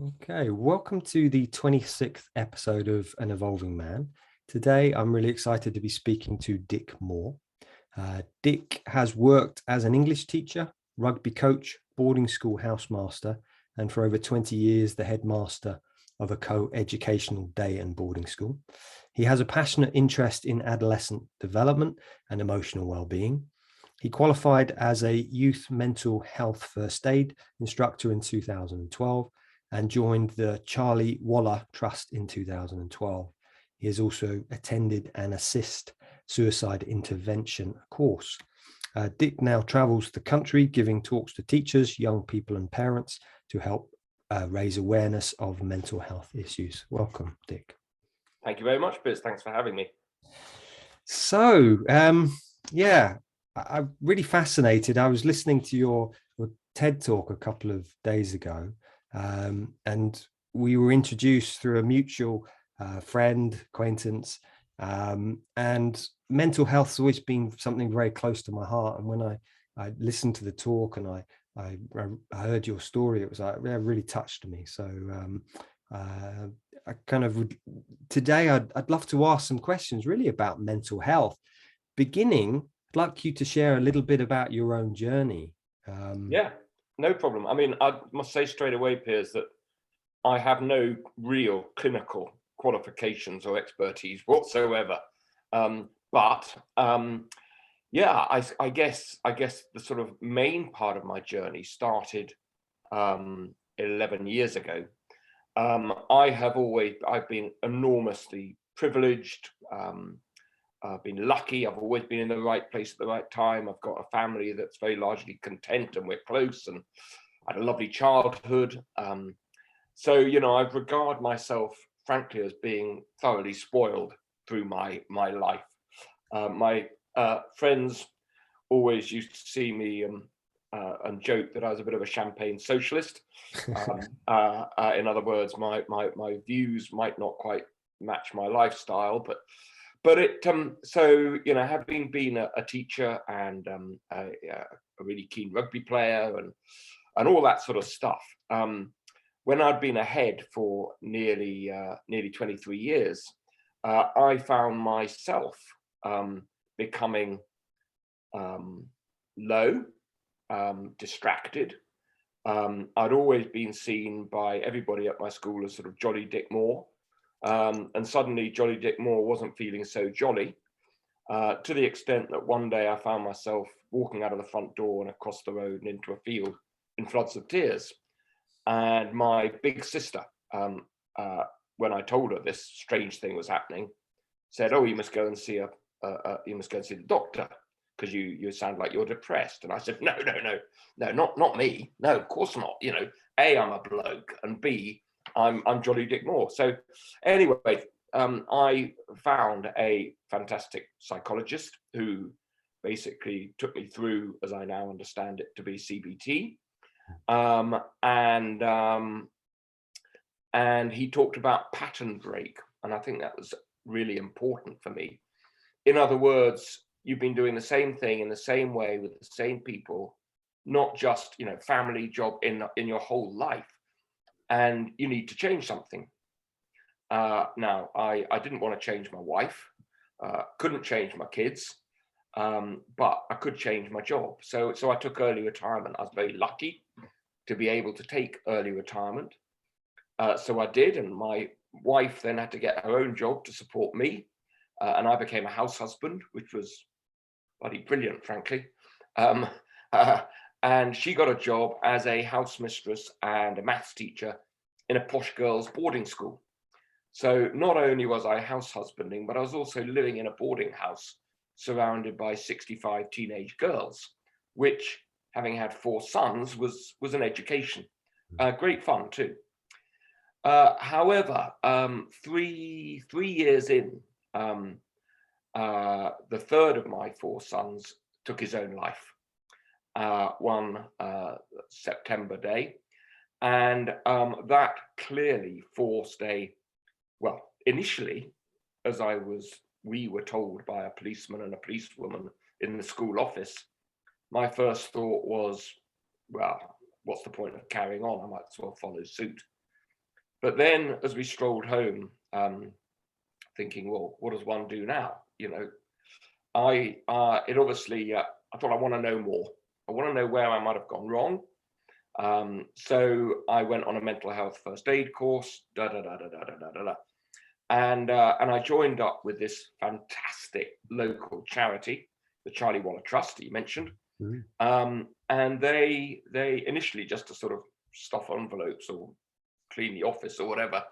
Okay, welcome to the 26th episode of An Evolving Man. Today, I'm really excited to be speaking to Dick Moore. Dick has worked as an English teacher, rugby coach, boarding school housemaster, and for over 20 years, the headmaster of a co-educational day and boarding school. He has a passionate interest in adolescent development and emotional well-being. He qualified as a youth mental health first aid instructor in 2012 and joined the Charlie Waller Trust in 2012. He has also attended an ASIST Suicide Intervention course. Dick now travels the country giving talks to teachers, young people and parents to help raise awareness of mental health issues. Welcome, Dick. Thank you very much, Piers. Thanks for having me. So, I'm really fascinated. I was listening to your TED talk a couple of days ago, and we were introduced through a mutual friend, acquaintance, and mental health has always been something very close to my heart. And when I listened to the talk and I heard your story, it was like, yeah, really touched me. So I kind of would today I'd love to ask some questions really about mental health. Beginning, I'd like you to share a little bit about your own journey. Yeah, no problem. I mean, I must say straight away, Piers, that I have no real clinical qualifications or expertise whatsoever. I guess the sort of main part of my journey started 11 years ago. I've been enormously privileged. I've been lucky. I've always been in the right place at the right time. I've got a family that's very largely content and we're close, and I had a lovely childhood. So I regard myself, frankly, as being thoroughly spoiled through my life. My friends always used to see me and joke that I was a bit of a champagne socialist. In other words, my views might not quite match my lifestyle, but it having been a teacher and a really keen rugby player and all that sort of stuff, when I'd been ahead for nearly 23 years, I found myself becoming low, distracted. I'd always been seen by everybody at my school as sort of Jolly Dick Moore. And suddenly Jolly Dick Moore wasn't feeling so jolly, to the extent that one day I found myself walking out of the front door and across the road and into a field in floods of tears. And my big sister, when I told her this strange thing was happening, said, "Oh, you must go and see the doctor because you sound like you're depressed." And I said, "No, not me. No, of course not. A, I'm a bloke, and B, I'm Jolly Dick Moore." So anyway, I found a fantastic psychologist who basically took me through, as I now understand it, to be CBT. And he talked about pattern break. And I think that was really important for me. In other words, you've been doing the same thing in the same way with the same people, not just, family, job, in your whole life. And you need to change something. Now, I didn't want to change my wife, couldn't change my kids, but I could change my job. So I took early retirement. I was very lucky to be able to take early retirement. So I did, and my wife then had to get her own job to support me. And I became a house husband, which was bloody brilliant, frankly. And she got a job as a house mistress and a maths teacher in a posh girls' boarding school. So not only was I house husbanding, but I was also living in a boarding house surrounded by 65 teenage girls, which, having had 4 sons, was an education. Great fun too. However, 3 years in, the third of my 4 sons took his own life one September day. And that clearly forced initially, as we were told by a policeman and a policewoman in the school office, my first thought was, well, what's the point of carrying on? I might as well follow suit. But then as we strolled home, thinking, well, what does one do now? You know, it obviously, I thought I want to know more. I want to know where I might have gone wrong. So I went on a mental health first aid course, and I joined up with this fantastic local charity, the Charlie Waller Trust that you mentioned. And they initially just to sort of stuff envelopes or clean the office or whatever,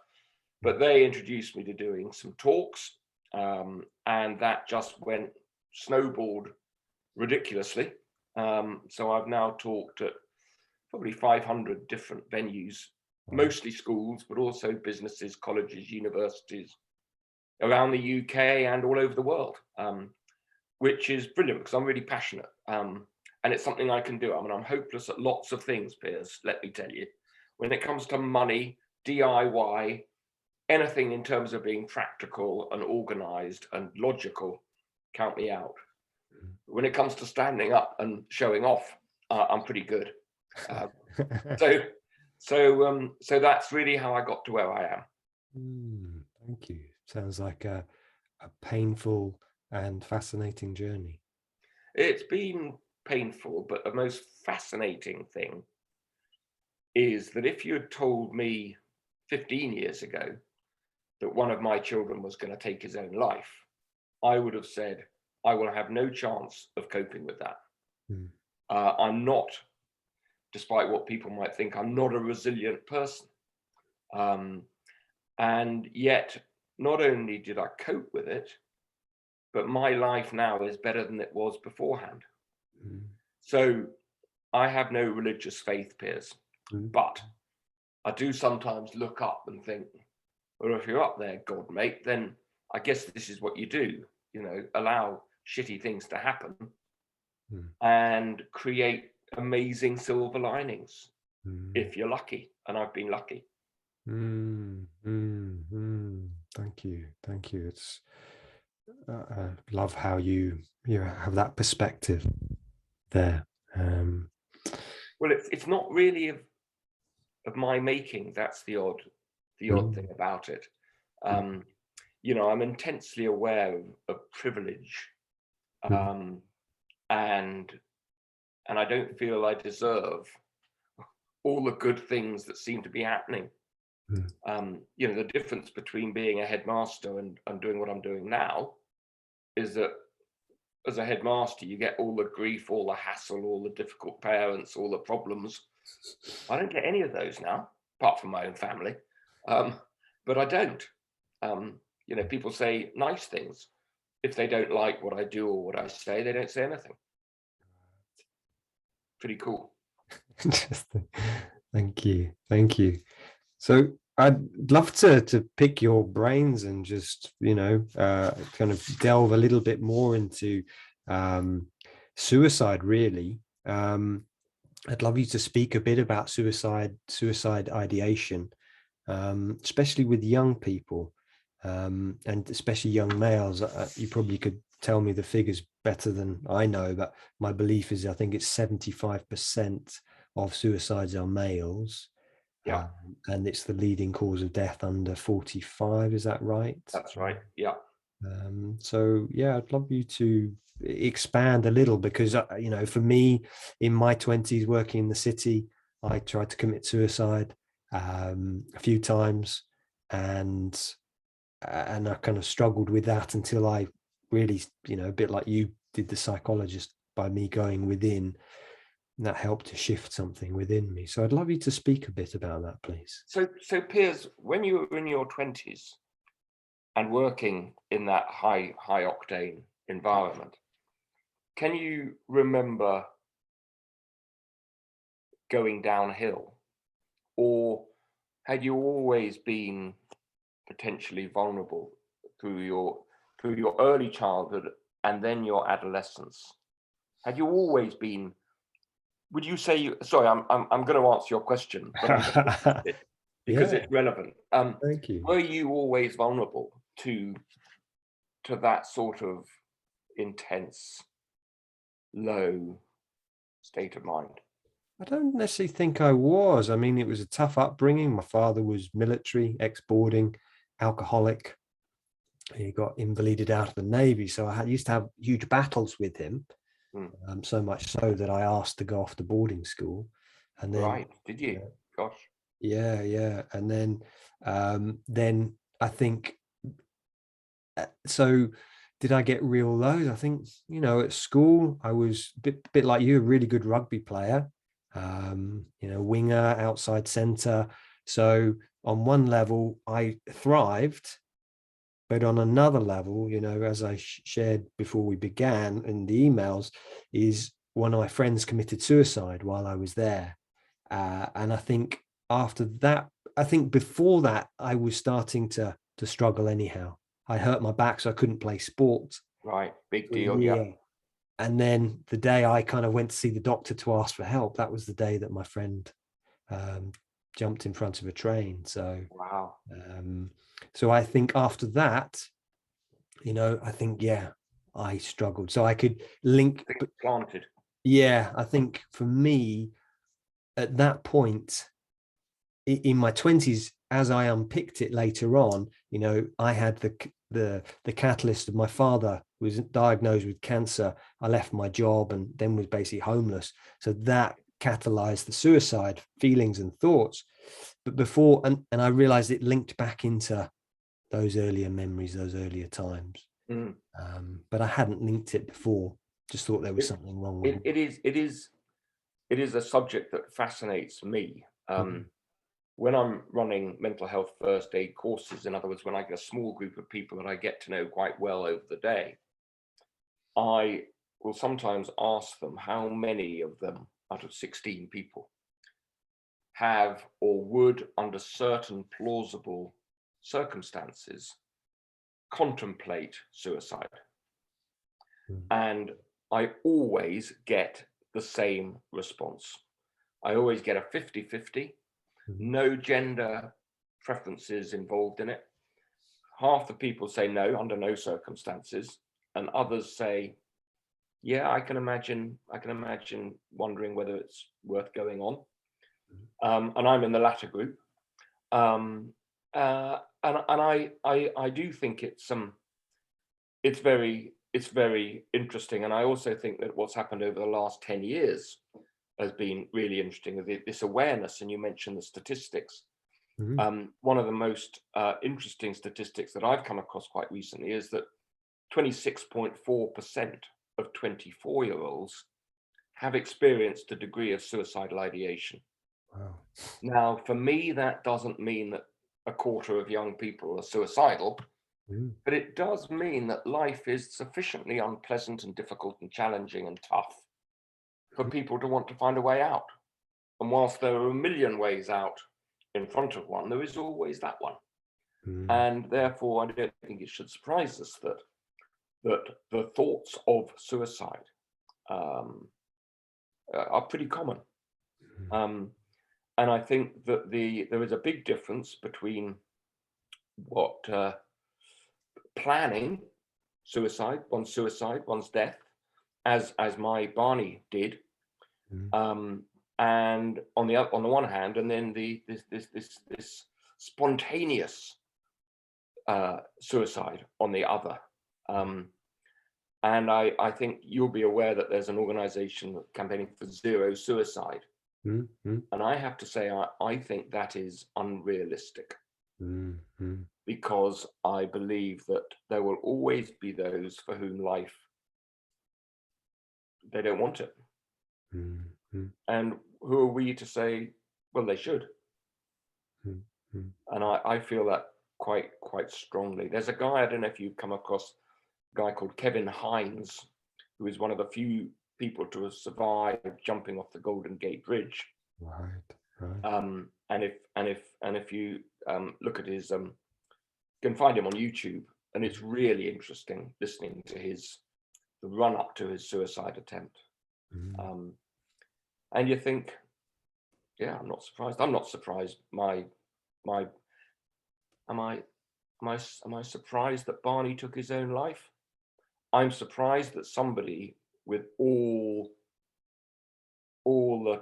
but they introduced me to doing some talks, and that just snowballed ridiculously. So I've now talked at probably 500 different venues, mostly schools, but also businesses, colleges, universities around the UK and all over the world, which is brilliant because I'm really passionate. And it's something I can do. I mean, I'm hopeless at lots of things, Piers, let me tell you. When it comes to money, DIY, anything in terms of being practical and organized and logical, count me out. When it comes to standing up and showing off, I'm pretty good. So that's really how I got to where I am. Thank you. Sounds like a painful and fascinating journey. It's been painful, but the most fascinating thing is that if you had told me 15 years ago that one of my children was going to take his own life, I would have said, I will have no chance of coping with that. I'm not, despite what people might think, I'm not a resilient person. And yet, not only did I cope with it, but my life now is better than it was beforehand. So I have no religious faith, Piers, but I do sometimes look up and think, well, if you're up there, God, mate, then I guess this is what you do, you know, allow shitty things to happen and create amazing silver linings if you're lucky. And I've been lucky. Thank you. It's I love how you have that perspective there. Well, it's not really of my making. That's the odd thing about it. You know, I'm intensely aware of privilege, and I don't feel I deserve all the good things that seem to be happening. You know, the difference between being a headmaster and doing what I'm doing now is that as a headmaster, you get all the grief, all the hassle, all the difficult parents, all the problems. I don't get any of those now, apart from my own family. But I don't. You know, people say nice things. If they don't like what I do or what I say, they don't say anything. Pretty cool. Interesting. Thank you. So I'd love to pick your brains and just, you know, kind of delve a little bit more into suicide, really. I'd love you to speak a bit about suicide ideation, especially with young people, and especially young males. You probably could tell me the figures better than I know, but my belief is I think it's 75% of suicides are males. Yeah. And it's the leading cause of death under 45. Is that right? That's right. Yeah. So yeah, I'd love you to expand a little, because you know, for me, in my 20s working in the city, I tried to commit suicide a few times, and I kind of struggled with that until I really, you know, a bit like you did the psychologist, by me going within. And that helped to shift something within me. So I'd love you to speak a bit about that, please. So Piers, when you were in your 20s and working in that high octane environment, can you remember going downhill, or had you always been potentially vulnerable through your early childhood and then your adolescence? Had you always been? Would you say sorry, I'm going to answer your question, but because it's relevant. Thank you. Were you always vulnerable to that sort of intense, low state of mind? I don't necessarily think I was. I mean, it was a tough upbringing. My father was military, ex-boarding, alcoholic. He got invalided out of the Navy. So used to have huge battles with him, Mm. so much so that I asked to go off to boarding school. And then, Right, did you? Gosh. yeah, yeah. And then I think, so did I get real lows? I think, at school, I was a bit like you, a really good rugby player, winger, outside centre. So on one level, I thrived, but on another level, as I shared before we began in the emails, is one of my friends committed suicide while I was there. And I think after that, I think before that, I was starting to struggle anyhow. I hurt my back, so I couldn't play sports Right, big for a deal. Yeah. year. And then the day I kind of went to see the doctor to ask for help, that was the day that my friend um, jumped in front of a train. So, Wow. so I think after that, I think, yeah, I struggled. So I could link, but Planted. yeah, I think for me at that point, in my 20s, as I unpicked it later on, I had the catalyst of my father was diagnosed with cancer. I left my job and then was basically homeless. So that catalyzed the suicide feelings and thoughts. But before, and I realized it linked back into those earlier memories, those earlier times. Mm. But I hadn't linked it before. Just thought there was something wrong with It is a subject that fascinates me. it. When I'm running mental health first aid courses, in other words, when I get a small group of people that I get to know quite well over the day, I will sometimes ask them how many of them out of 16 people have or would, under certain plausible circumstances, contemplate suicide. And I always get the same response. I always get a 50-50, no gender preferences involved in it. Half the people say no, under no circumstances, and others say, yeah, I can imagine wondering whether it's worth going on. And I'm in the latter group. And I do think it's very interesting. And I also think that what's happened over the last 10 years has been really interesting. This awareness, and you mentioned the statistics. One of the most interesting statistics that I've come across quite recently is that 26.4% of 24-year-olds have experienced a degree of suicidal ideation. Wow. Now, for me, that doesn't mean that a quarter of young people are suicidal, but it does mean that life is sufficiently unpleasant and difficult and challenging and tough for people to want to find a way out. And whilst there are a million ways out in front of one, there is always that one. And therefore, I don't think it should surprise us that the thoughts of suicide are pretty common. And I think that there is a big difference between what planning suicide, one's death, as my Barney did, and on the one hand, and then this spontaneous suicide on the other. And I think you'll be aware that there's an organization campaigning for zero suicide. And I have to say, I think that is unrealistic, because I believe that there will always be those for whom life, they don't want it. And who are we to say, well, they should? And I feel that quite strongly. There's a guy, I don't know if you've come across, a guy called Kevin Hines, who is one of the few people to have survived jumping off the Golden Gate Bridge. Right. And if you look at his, you can find him on YouTube, and it's really interesting listening to the run up to his suicide attempt. And you think, yeah, I'm not surprised. I'm not surprised. Am I surprised that Barney took his own life? I'm surprised that somebody with all the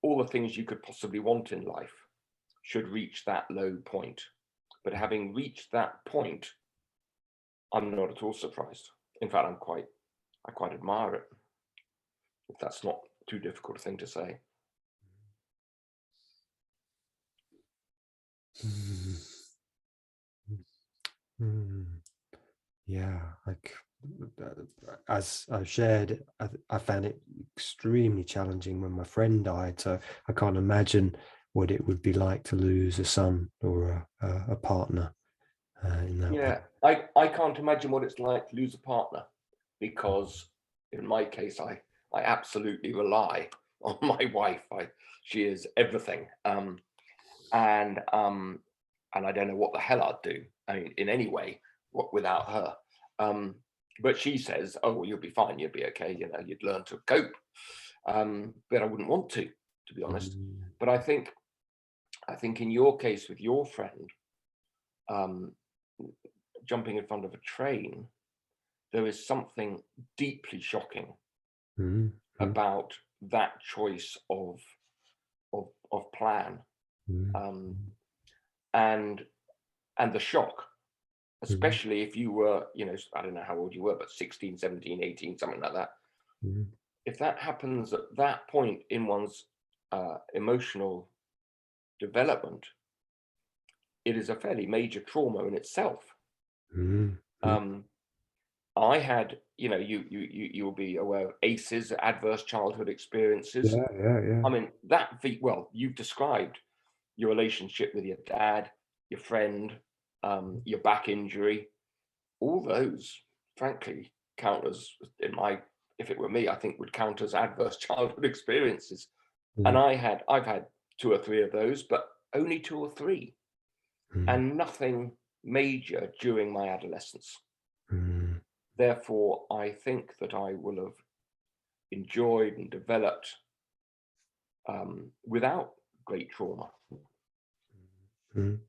all the things you could possibly want in life should reach that low point. But having reached that point, I'm not at all surprised. In fact, I quite admire it, if that's not too difficult a thing to say. Yeah, like as I've shared, I found it extremely challenging when my friend died. So I can't imagine what it would be like to lose a son or a partner in that way. Yeah, I can't imagine what it's like to lose a partner, because in my case, I absolutely rely on my wife. She is everything. And I don't know what the hell I'd do, I mean, in any way, without her. But she says, oh, well, you'll be fine, you'll be okay, you know, you'd learn to cope. But I wouldn't want to be honest. But I think in your case with your friend, jumping in front of a train, there is something deeply shocking about that choice of plan. And the shock, especially if you were, you know, I don't know how old you were, but 16, 17, 18, something like that. If that happens at that point in one's emotional development, it is a fairly major trauma in itself. I had, you know, you will be aware of ACEs, adverse childhood experiences. Yeah. I mean, well, you've described your relationship with your dad, your friend, your back injury. All those, frankly, count as, if it were me, I think would count as adverse childhood experiences. And I've had 2 or 3 of those, but only 2 or 3, and nothing major during my adolescence. Therefore, I think that I will have enjoyed and developed without great trauma. And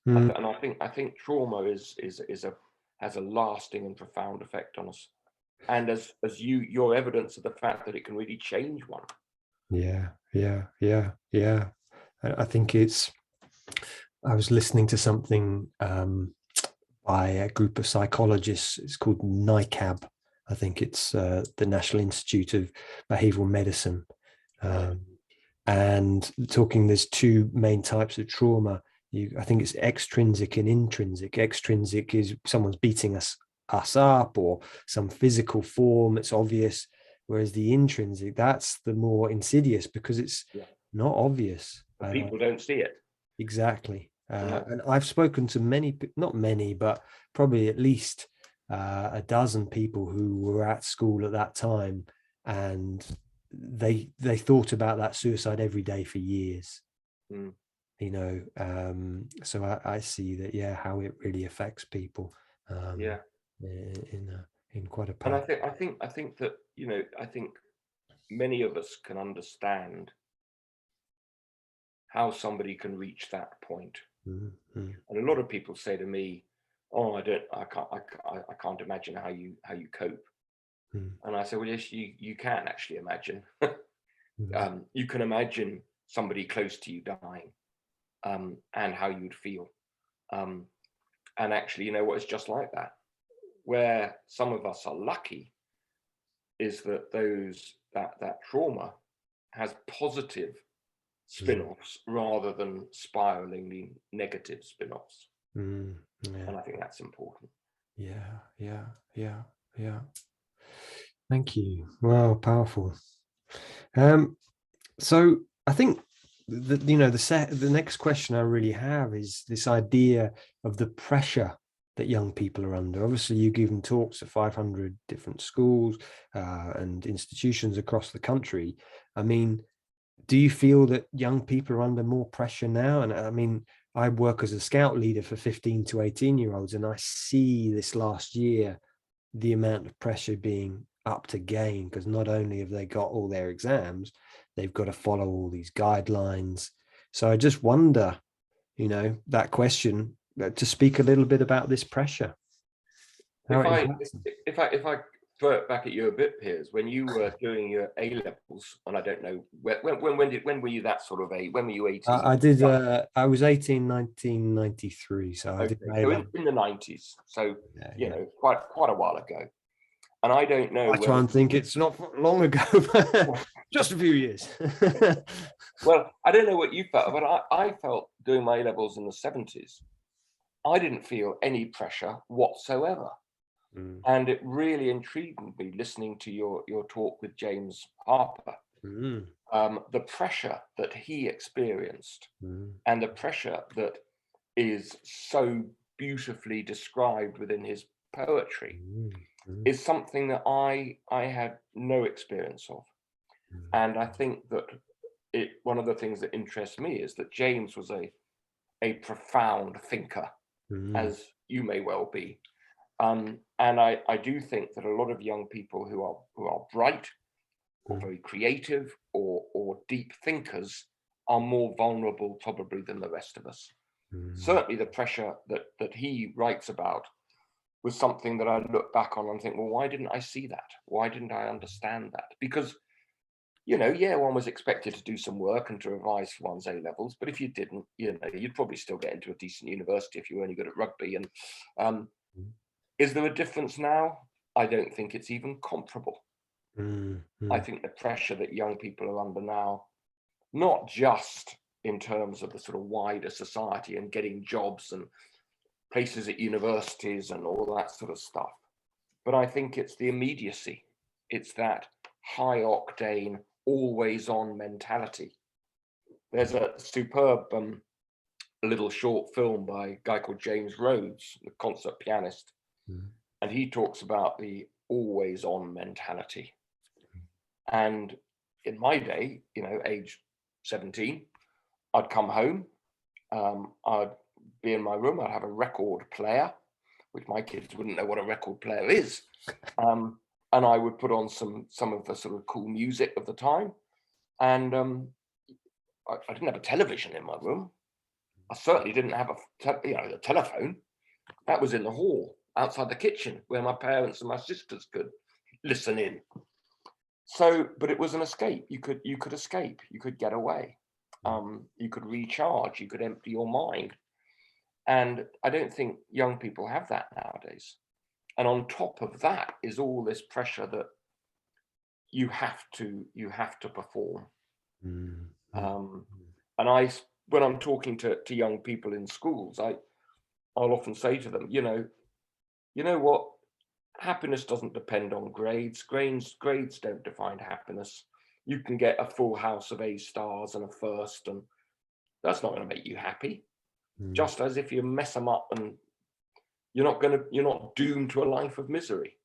I think trauma has a lasting and profound effect on us, and as your evidence of the fact that it can really change one. Yeah. I think I was listening to something by a group of psychologists. It's called NICAB. I think it's the National Institute of Behavioral Medicine. And talking, there's 2 main types of trauma. I think it's extrinsic and intrinsic. Extrinsic is someone's beating us up, or some physical form, it's obvious. Whereas the intrinsic, that's the more insidious, because it's not obvious. People don't see it. Exactly. And I've spoken to many, not many, but probably at least a dozen people who were at school at that time, and they thought about that suicide every day for years. You know, so I see that, how it really affects people. In quite a powerful. And I think that, you know, I think many of us can understand how somebody can reach that point. And a lot of people say to me, oh, I can't imagine how you cope. And I say, well, yes, you can actually imagine. You can imagine somebody close to you dying, and how you'd feel. And actually, you know what, it's just like that. Where some of us are lucky is that that trauma has positive spin-offs rather than spiralingly negative spin-offs. And I think that's important. Yeah. Thank you. Wow, powerful. So I think that, you know, the next question I really have is this idea of the pressure that young people are under. Obviously, you've given talks at 500 different schools and institutions across the country. I mean, do you feel that young people are under more pressure now? And I mean, I work as a scout leader for 15 to 18-year-olds, and I see this last year the amount of pressure being upped again, because not only have they got all their exams, they've got to follow all these guidelines. So I just wonder, you know, that question, to speak a little bit about this pressure. If I throw it back at you a bit, Piers. When you were doing your A levels, and I don't know when were you that sort of age? When were you 18? I did. I was 18, 1993, so I Okay, did my so A-level. in the 90s, so Yeah, you yeah. know, quite a while ago. And I don't know I try whether, and think it's not long ago, just a few years. well, I don't know what you felt, but I felt doing my A levels in the 70s. I didn't feel any pressure whatsoever. Mm, And it really intrigued me listening to your talk with James Harper, mm, the pressure that he experienced mm, and the pressure that is so beautifully described within his poetry mm, mm, is something that I had no experience of. And I think that one of the things that interests me is that James was a profound thinker, mm, as you may well be. And I do think that a lot of young people who are bright or mm, very creative or deep thinkers are more vulnerable probably than the rest of us. mm, Certainly the pressure that he writes about was something that I look back on and think, well, why didn't I see that? Why didn't I understand that? Because, you know, yeah, one was expected to do some work and to revise for one's A levels, but if you didn't, you know, you'd probably still get into a decent university if you were only good at rugby. And is there a difference now? I don't think it's even comparable. mm, I mm, think the pressure that young people are under now, not just in terms of the sort of wider society and getting jobs and places at universities and all that sort of stuff, but I think it's the immediacy. It's that high octane, always on mentality. There's a superb little short film by a guy called James Rhodes, the concert pianist, mm, and he talks about the always on mentality. And in my day, you know, age 17, I'd come home, I'd be in my room, I'd have a record player, which my kids wouldn't know what a record player is. And I would put on some of the sort of cool music of the time. And I didn't have a television in my room. I certainly didn't have a telephone. That was in the hall outside the kitchen where my parents and my sisters could listen in. So, but it was an escape. You could escape. You could get away. You could recharge. You could empty your mind. And I don't think young people have that nowadays. And on top of that is all this pressure that you have to perform. mm, Um, and when I'm talking to young people in schools, I'll often say to them, you know what? Happiness doesn't depend on grades. Grades don't define happiness. You can get a full house of A stars and a first, and that's not going to make you happy. mm, Just as if you mess them up and you're not doomed to a life of misery,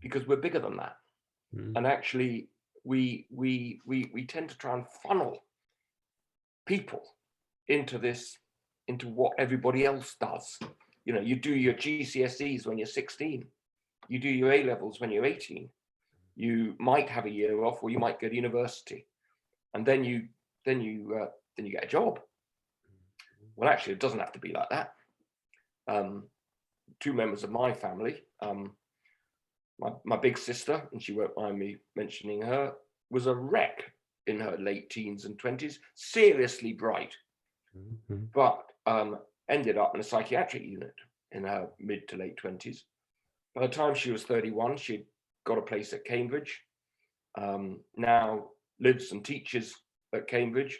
because we're bigger than that. mm, And actually, we tend to try and funnel people into what everybody else does. You know, you do your GCSEs when you're 16, you do your A levels when you're 18. You might have a year off, or you might go to university, and then you get a job. Well, actually, it doesn't have to be like that. Two members of my family, my big sister, and she won't mind me mentioning her, was a wreck in her late teens and 20s, seriously bright, mm, but ended up in a psychiatric unit in her mid to late 20s. By the time she was 31, she'd got a place at Cambridge, now lives and teaches at Cambridge,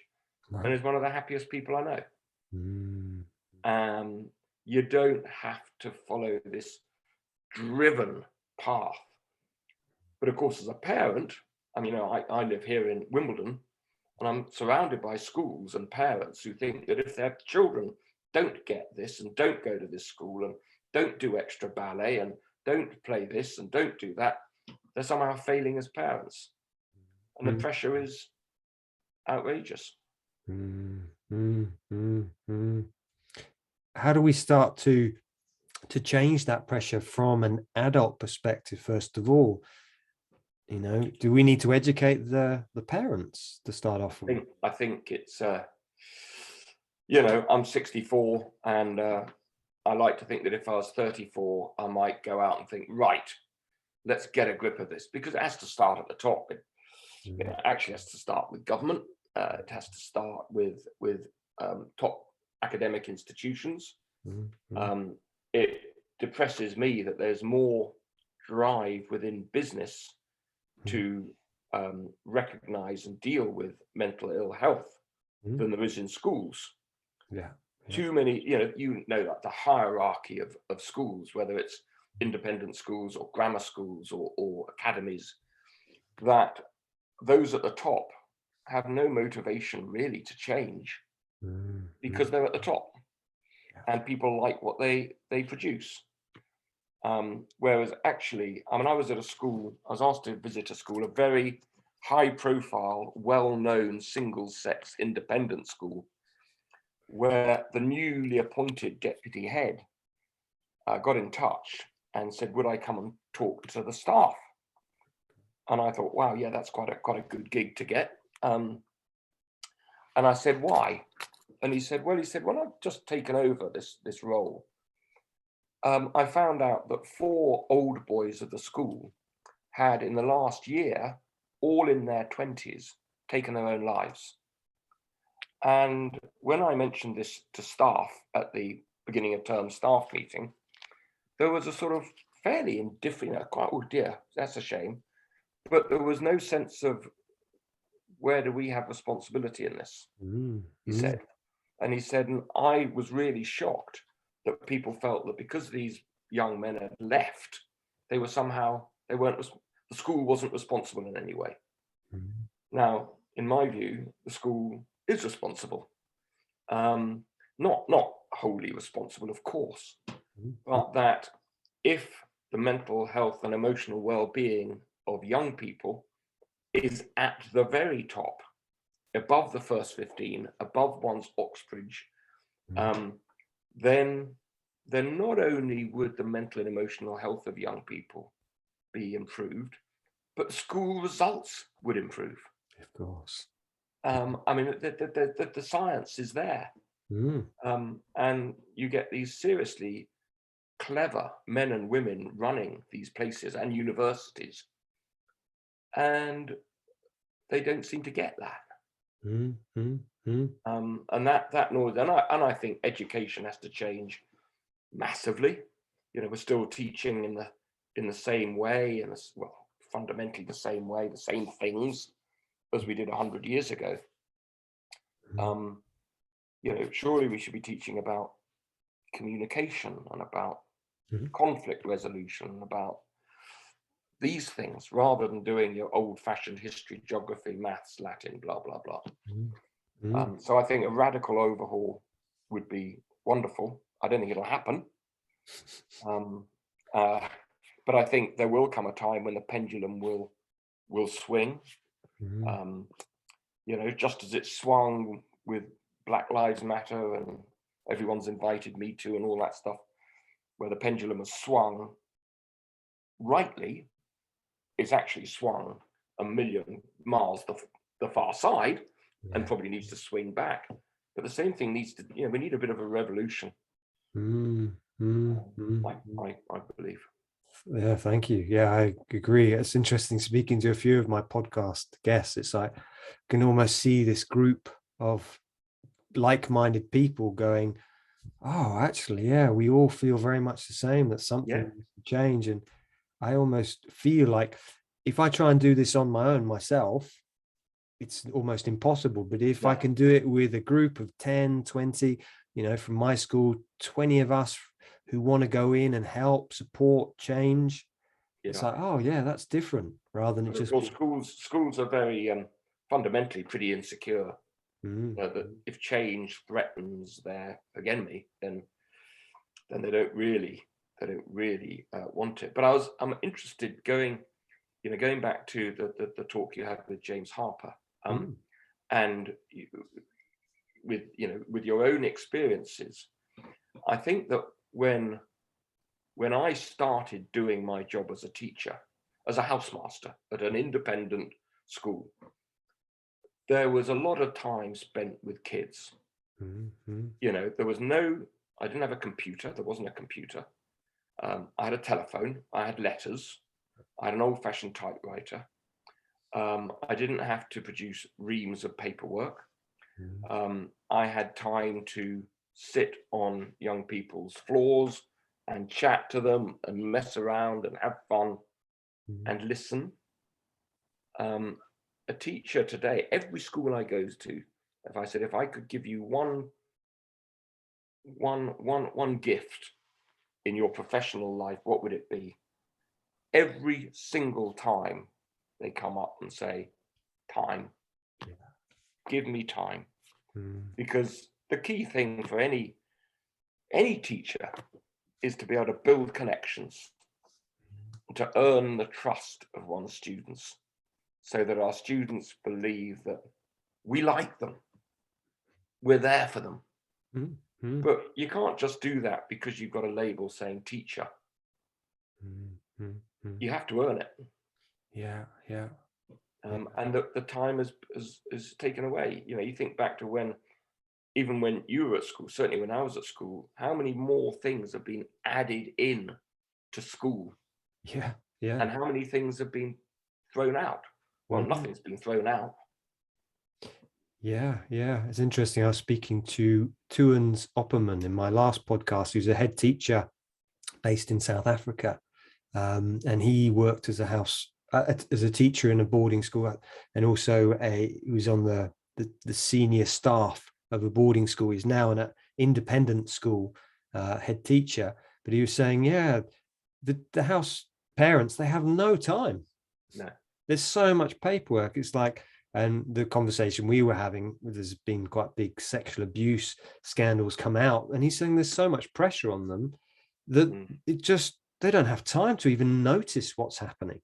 and is one of the happiest people I know. mm, You don't have to follow this driven path. But of course, as a parent, I mean, I live here in Wimbledon, and I'm surrounded by schools and parents who think that if their children don't get this and don't go to this school and don't do extra ballet and don't play this and don't do that, they're somehow failing as parents. And the mm, pressure is outrageous. mm, mm, mm, mm. How do we start to change that pressure from an adult perspective? First of all, you know, do we need to educate the parents to start off with? I think it's you know, I'm 64, and I like to think that if I was 34, I might go out and think, right, let's get a grip of this, because it has to start at the top. It actually has to start with government. It has to start with top academic institutions. It depresses me that there's more drive within business to recognize and deal with mental ill health than there is in schools. Too many, you know that the hierarchy of schools, whether it's independent schools or grammar schools or academies, that those at the top have no motivation really to change because they're at the top and people like what they produce. Whereas actually, I mean, I was asked to visit a school, a very high profile, well-known single-sex independent school, where the newly appointed deputy head got in touch and said, would I come and talk to the staff? And I thought, wow, yeah, that's quite a good gig to get. And I said, why? And he said, when I've just taken over this role, I found out that 4 old boys of the school had, in the last year, all in their 20s, taken their own lives. And when I mentioned this to staff at the beginning of term staff meeting, there was a sort of fairly indifferent, quite, oh dear, that's a shame. But there was no sense of, where do we have responsibility in this? He said. And he said, and I was really shocked that people felt that because these young men had left, they were somehow, the school wasn't responsible in any way. Now, in my view, the school is responsible. Not wholly responsible, of course, but that if the mental health and emotional well-being of young people is at the very top, above the first 15, above one's Oxbridge, then not only would the mental and emotional health of young people be improved, but school results would improve. Of course. I mean, the science is there. And you get these seriously clever men and women running these places and universities, and they don't seem to get that. And that noise, and I think education has to change massively. We're still teaching in the same way, and fundamentally the same way, the same things as we did 100 years ago. Surely we should be teaching about communication and about conflict resolution, and about these things, rather than doing your old-fashioned history, geography, maths, Latin, blah, blah, blah. So I think a radical overhaul would be wonderful. I don't think it'll happen. But I think there will come a time when the pendulum will swing. Just as it swung with Black Lives Matter and everyone's invited me to and all that stuff, where the pendulum has swung rightly, it's actually swung a million miles the far side, and probably needs to swing back. But the same thing needs to, we need a bit of a revolution. I believe. Yeah, thank you. Yeah, I agree. It's interesting speaking to a few of my podcast guests. It's like, I can almost see this group of like-minded people going, oh, actually, yeah, we all feel very much the same, that something needs to change. And I almost feel like if I try and do this on my own myself, it's almost impossible. But if I can do it with a group of 10, 20, from my school, 20 of us who want to go in and help, support, change, it's like, oh yeah, that's different, rather than just schools are very fundamentally pretty insecure. That if change threatens their hegemony, then they don't really want it. But I'm interested going back to the talk you had with James Harper, and with your own experiences. I think that when I started doing my job as a teacher, as a housemaster at an independent school, there was a lot of time spent with kids. There was I didn't have a computer. There wasn't a computer. I had a telephone. I had letters. I had an old-fashioned typewriter. I didn't have to produce reams of paperwork. I had time to sit on young people's floors and chat to them and mess around and have fun and listen. A teacher today, every school I go to, if I said, if I could give you one gift in your professional life, what would it be? Every single time they come up and say, time. Give me time. Because the key thing for any teacher is to be able to build connections, to earn the trust of one's students, so that our students believe that we like them, we're there for them. But you can't just do that because you've got a label saying teacher. You have to earn it. Yeah. And the time is taken away. You know, you think back to even when you were at school, certainly when I was at school, how many more things have been added in to school? Yeah. And how many things have been thrown out? Well, nothing's been thrown out. Yeah. It's interesting. I was speaking to Tuans Opperman in my last podcast, who's a head teacher based in South Africa. And he worked as a teacher in a boarding school, and also he was on the senior staff of a boarding school. He's now an independent school head teacher. But he was saying, the house parents, they have no time. No. There's so much paperwork. It's like, and the conversation we were having, there's been quite big sexual abuse scandals come out, and he's saying there's so much pressure on them that they don't have time to even notice what's happening.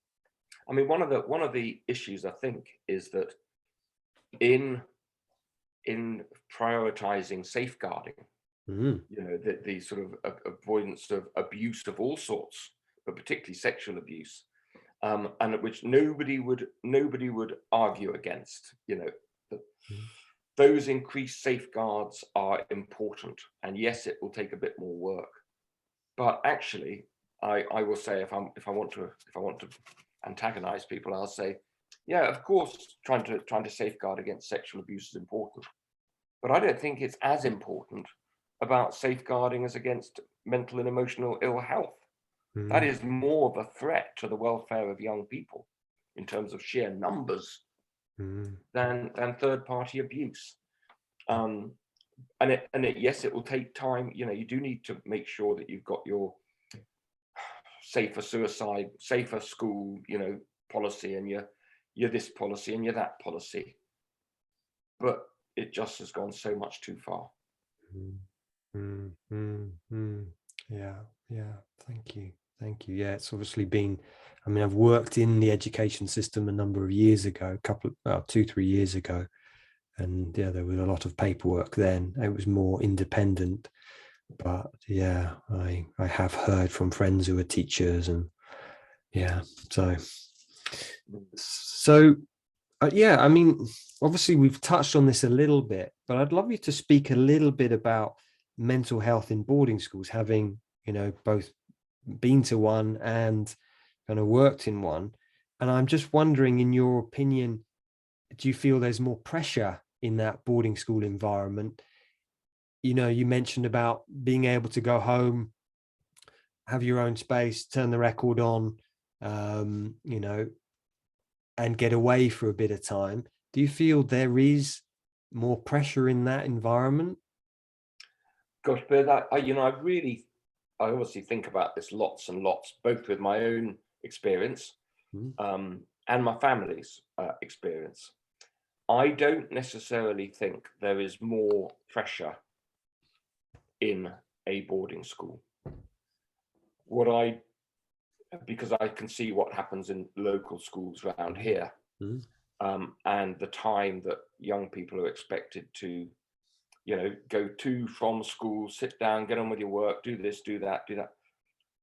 I mean, one of the issues, I think, is that in prioritizing safeguarding, you know, the sort of avoidance of abuse of all sorts, but particularly sexual abuse, and at which nobody would argue against. You know, those increased safeguards are important, and yes, it will take a bit more work, but actually, I will say, if I want to antagonize people, I'll say, yeah, of course, trying to safeguard against sexual abuse is important, but I don't think it's as important about safeguarding as against mental and emotional ill health. That is more of a threat to the welfare of young people in terms of sheer numbers than third-party abuse. Yes, it will take time. You know, you do need to make sure that you've got your safer suicide, safer school, you know, policy, and you're this policy and you're that policy. But it just has gone so much too far. Yeah. Thank you. Yeah, it's obviously been, I mean, I've worked in the education system a number of years ago, 2-3 years ago. And yeah, there was a lot of paperwork then. It was more independent. But yeah, I have heard from friends who are teachers, and yeah, I mean, obviously we've touched on this a little bit, but I'd love you to speak a little bit about mental health in boarding schools, having, you know, both been to one and kind of worked in one. And I'm just wondering, in your opinion, do you feel there's more pressure in that boarding school environment? You know, you mentioned about being able to go home, have your own space, turn the record on, you know, and get away for a bit of time. Do you feel there is more pressure in that environment? Gosh, but I obviously think about this lots and lots, both with my own experience and my family's experience. I don't necessarily think there is more pressure in a boarding school. Because I can see what happens in local schools around here, and the time that young people are expected to, you know, go to from school, sit down, get on with your work, do this, do that.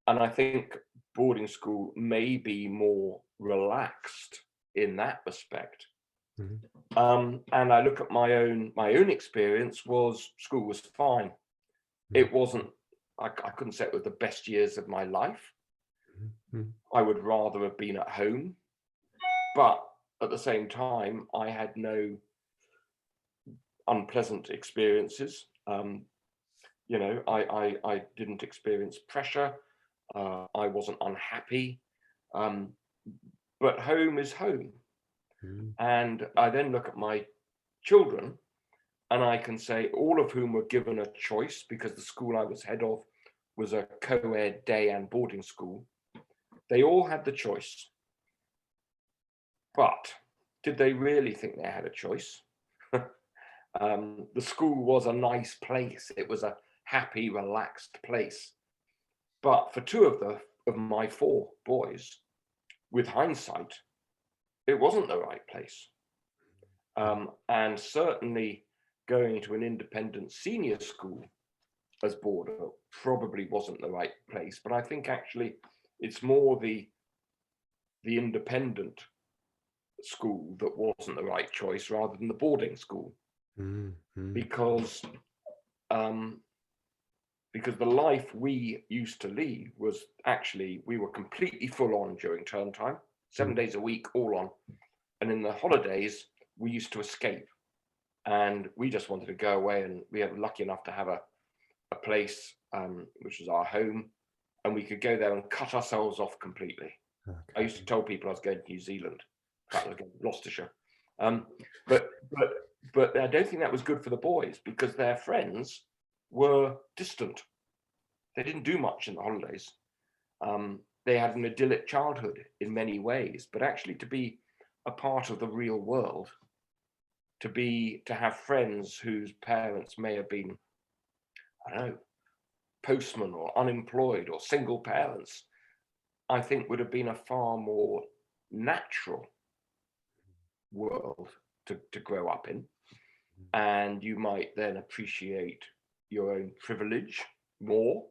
And I think boarding school may be more relaxed in that respect. And I look at my own experience. School was fine. It wasn't, I couldn't say it was the best years of my life, Mm. I would rather have been at home, but at the same time, I had no unpleasant experiences. I didn't experience pressure. I wasn't unhappy. But home is home. Mm. And I then look at my children, and I can say all of whom were given a choice, because the school I was head of was a co-ed day and boarding school. They all had the choice. But did they really think they had a choice? The school was a nice place. It was a happy, relaxed place. But for two of my four boys, with hindsight, it wasn't the right place. And certainly going to an independent senior school as boarder probably wasn't the right place. But I think actually it's more the independent school that wasn't the right choice rather than the boarding school. Because the life we used to lead was actually, we were completely full on during term time, 7 days a week, all on. And in the holidays, we used to escape, and we just wanted to go away. And we were lucky enough to have a place, which was our home, and we could go there and cut ourselves off completely. Okay. I used to tell people I was going to New Zealand. In fact, I was going to Gloucestershire. But I don't think that was good for the boys, because their friends were distant. They didn't do much in the holidays. They had an idyllic childhood in many ways, but actually to be a part of the real world, to have friends whose parents may have been, I don't know, postmen or unemployed or single parents, I think would have been a far more natural world to grow up in. And you might then appreciate your own privilege more.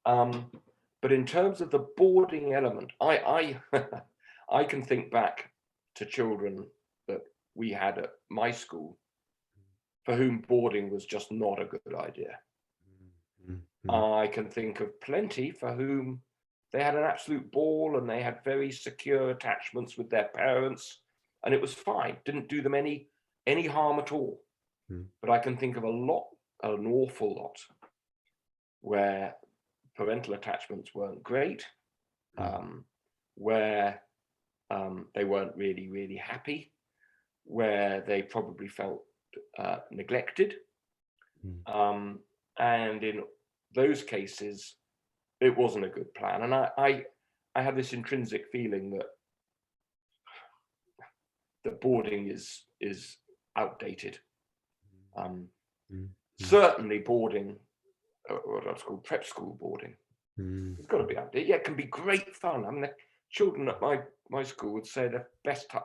But in terms of the boarding element, I can think back to children that we had at my school for whom boarding was just not a good idea. I can think of plenty for whom they had an absolute ball and they had very secure attachments with their parents, and it was fine, didn't do them any harm at all. But I can think of an awful lot where parental attachments weren't great, where they weren't really, really happy, where they probably felt neglected. And in those cases, it wasn't a good plan. And I had this intrinsic feeling that boarding is outdated. Certainly boarding, what I call prep school boarding, it's got to be outdated. Yeah, it can be great fun. I mean, the children at my school would say the best time.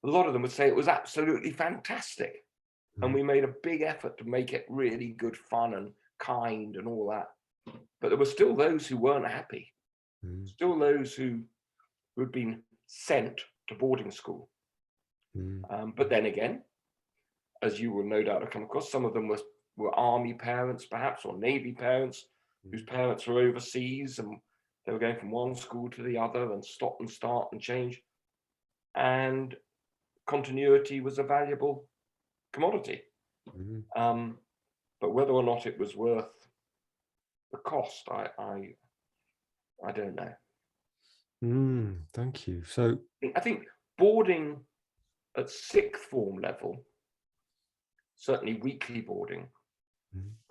A lot of them would say it was absolutely fantastic. And we made a big effort to make it really good fun and kind and all that. But there were still those who weren't happy. Still those who had been sent to boarding school. But then again, as you will no doubt have come across, some of them were army parents, perhaps, or navy parents, whose parents were overseas, and they were going from one school to the other and stop and start and change. And continuity was a valuable commodity. But whether or not it was worth the cost, I don't know. Thank you. So I think boarding at sixth form level, certainly weekly boarding,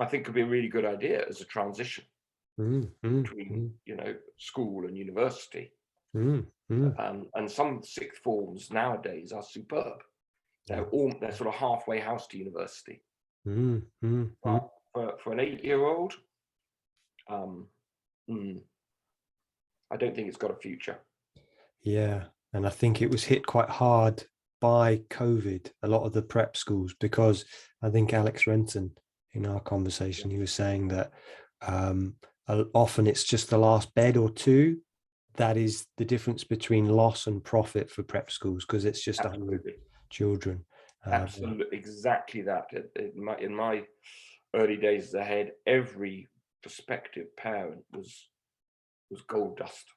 I think could be a really good idea as a transition between school and university. And some sixth forms nowadays are superb. They're sort of halfway house to university. But for an 8-year-old, I don't think it's got a future. Yeah, and I think it was hit quite hard by COVID, a lot of the prep schools, because I think Alex Renton, in our conversation, he was saying that often it's just the last bed or two that is the difference between loss and profit for prep schools, because it's just 100 children. Absolutely, exactly that. In my early days as a head, every prospective parent was was gold dust,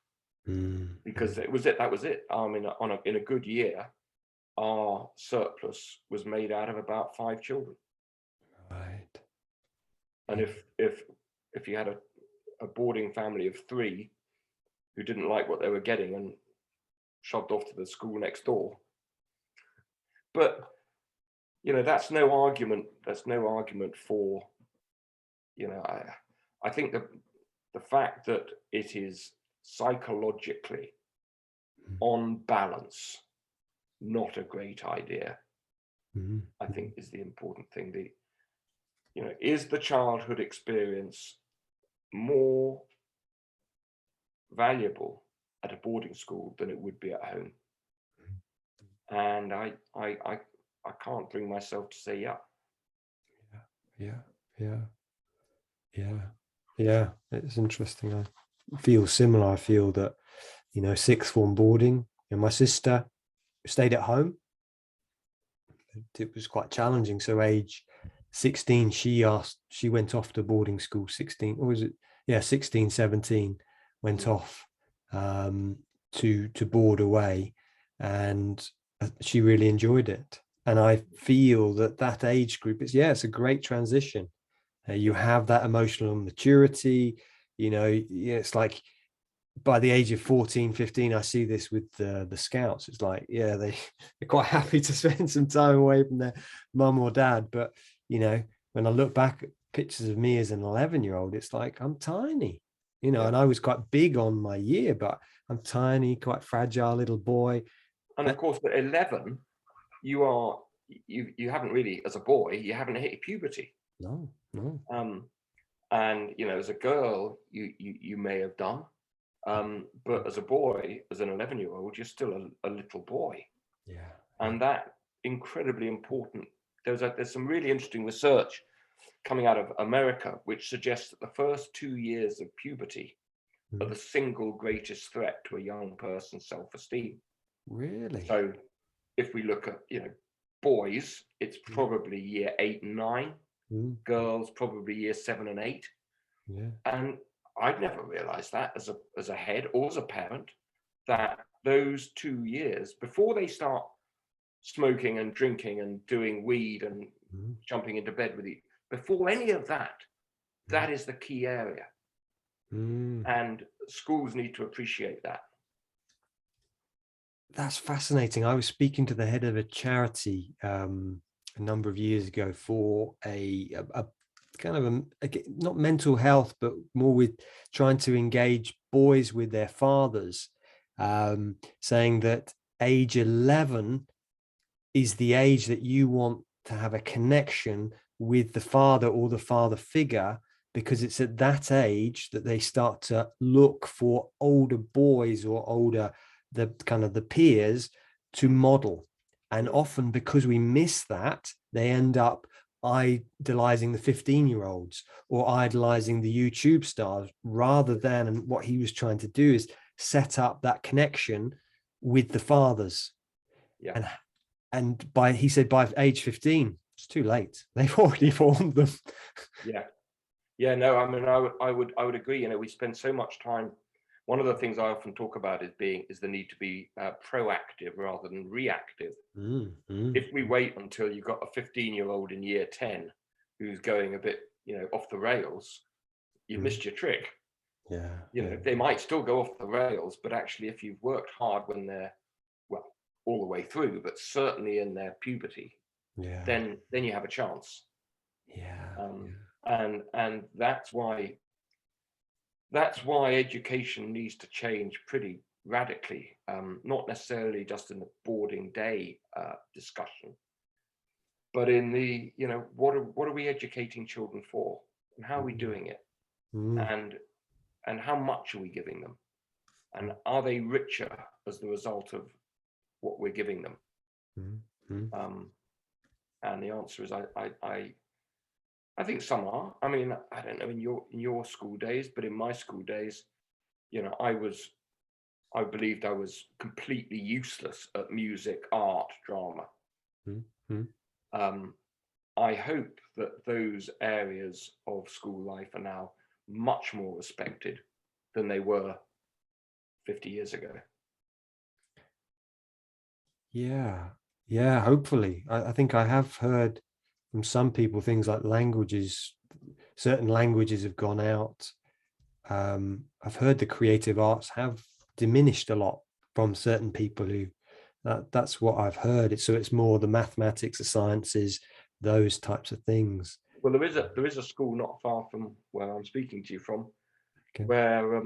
Mm. because it was it. That was it. In a good year, our surplus was made out of about 5 children. Right. And if you had a boarding family of 3 who didn't like what they were getting and shoved off to the school next door, but that's no argument. That's no argument for, I think the fact that it is psychologically on balance not a great idea, Mm. I think is the important thing. Is the childhood experience more valuable at a boarding school than it would be at home? And I can't bring myself to say yeah. Yeah. It's interesting. I feel similar. I feel that, sixth form boarding, and my sister stayed at home. It was quite challenging. So age 16, she went off to boarding school. 16, or was it? Yeah, 16, 17, went off to board away, and she really enjoyed it. And I feel that age group it's a great transition. You have that emotional maturity, it's like by the age of 14, 15, I see this with the scouts. It's like, they're quite happy to spend some time away from their mum or dad. But, when I look back at pictures of me as an 11-year-old, it's like, I'm tiny, and I was quite big on my year, but I'm tiny, quite fragile little boy. And of course, at 11, you haven't really, as a boy, you haven't hit puberty. No. And as a girl, you may have done, but as a boy, as an 11-year-old, you're still a little boy. Yeah. And that incredibly important. There's some really interesting research coming out of America which suggests that the first 2 years of puberty are the single greatest threat to a young person's self-esteem. Really? So if we look at boys, it's probably year 8 and 9. Girls probably year 7 and 8. Yeah. And I'd never realized that as a head or as a parent, that those 2 years before they start smoking and drinking and doing weed and jumping into bed with you, before any of that, that is the key area. And schools need to appreciate that. That's fascinating. I was speaking to the head of a charity a number of years ago for a kind of not mental health, but more with trying to engage boys with their fathers, saying that age 11 is the age that you want to have a connection with the father or the father figure, because it's at that age that they start to look for older boys or the peers to model. And often, because we miss that, they end up idolizing the 15-year-olds or idolizing the YouTube stars, rather than, and what he was trying to do is set up that connection with the fathers. And he said by age 15, it's too late. They've already formed them. No, I mean, I would agree. We spend so much time. One of the things I often talk about is the need to be proactive rather than reactive. If we wait until you've got a 15-year-old in year 10 who's going a bit, off the rails, you've missed your trick. They might still go off the rails, but actually, if you've worked hard when they're, all the way through, but certainly in their puberty, then you have a chance. And that's why education needs to change pretty radically, not necessarily just in the boarding day discussion, but in the, what are we educating children for, and how are we doing it, and how much are we giving them, and are they richer as the result of what we're giving them? And the answer is I think some are. I mean, I don't know in your school days, but in my school days, I believed I was completely useless at music, art, drama. I hope that those areas of school life are now much more respected, than they were 50 years ago. Yeah, hopefully. I think I have heard from some people things like languages, certain languages have gone out. I've heard the creative arts have diminished a lot from certain people who that's what I've heard. It's more the mathematics, the sciences, those types of things. Well, there is a school not far from where I'm speaking to you from, Okay. where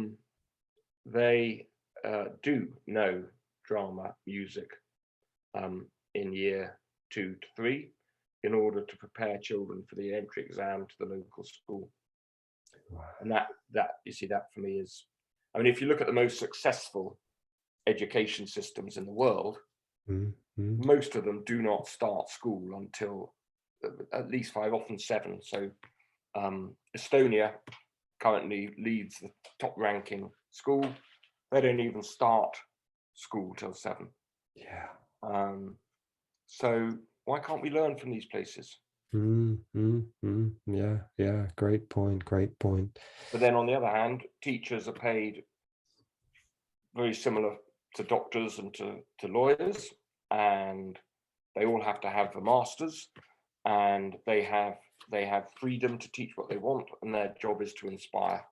they do know drama, music in year 2 to 3 in order to prepare children for the entry exam to the local school. Wow. And that you see, that for me is, I mean, if you look at the most successful education systems in the world, most of them do not start school until at least 5, often 7. So Estonia currently leads the top ranking school. They don't even start school till 7. Yeah. So why can't we learn from these places? Yeah. Great point. But then on the other hand, teachers are paid very similar to doctors and to lawyers, and they all have to have the masters, and they have freedom to teach what they want, and their job is to inspire.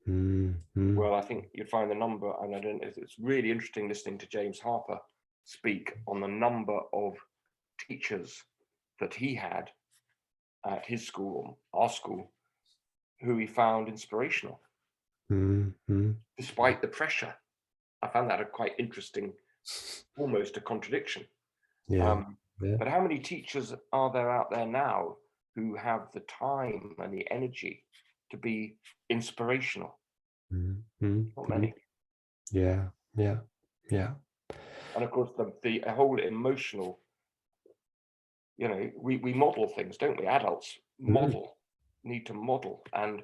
Well, I think you'd find the number, and I don't know, it's really interesting listening to James Harper speak on the number of teachers that he had at his school, our school, who he found inspirational, despite the pressure. I found that a quite interesting, almost a contradiction. Yeah. But how many teachers are there out there now who have the time and the energy to be inspirational? Not many. Yeah. And of course, the whole emotional, we model things, don't we? Adults need to model. And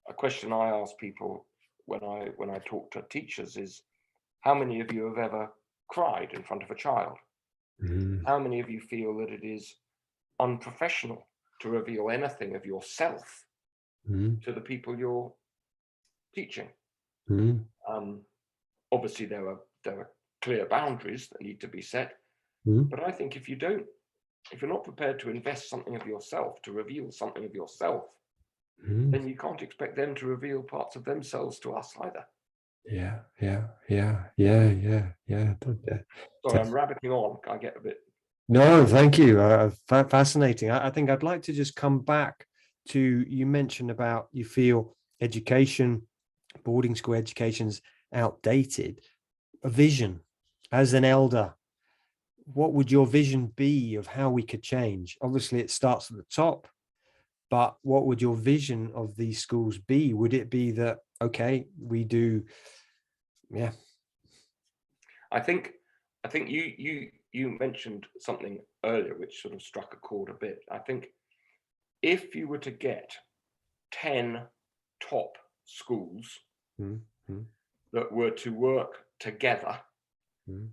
a question I ask people when I talk to teachers is, how many of you have ever cried in front of a child? How many of you feel that it is unprofessional to reveal anything of yourself to the people you're teaching? Obviously, there are clear boundaries that need to be set. But I think if you're not prepared to invest something of yourself, to reveal something of yourself, then you can't expect them to reveal parts of themselves to us either. Yeah. Sorry, I'm rabbiting on. I get a bit. No, thank you. Fascinating. I think I'd like to just come back to, you mentioned about you feel education, boarding school education's outdated. A vision as an elder, what would your vision be of how we could change? Obviously, it starts at the top, but what would your vision of these schools be? Would it be that, okay, we do, yeah. I think you mentioned something earlier which sort of struck a chord a bit. I think if you were to get 10 top schools that were to work together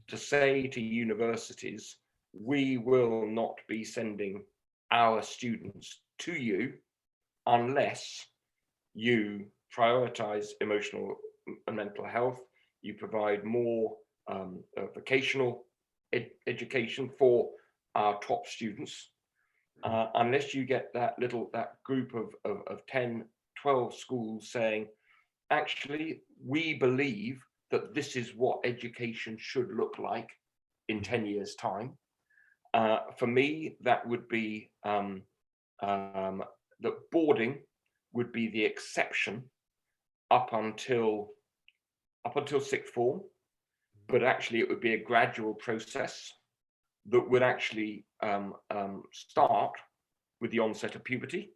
to say to universities, we will not be sending our students to you unless you prioritize emotional and mental health, you provide more vocational education for our top students, unless you get that group of 10, 12 schools saying, actually, we believe that this is what education should look like in 10 years' time. For me, that would be that boarding would be the exception up until sixth form, but actually it would be a gradual process that would actually start with the onset of puberty,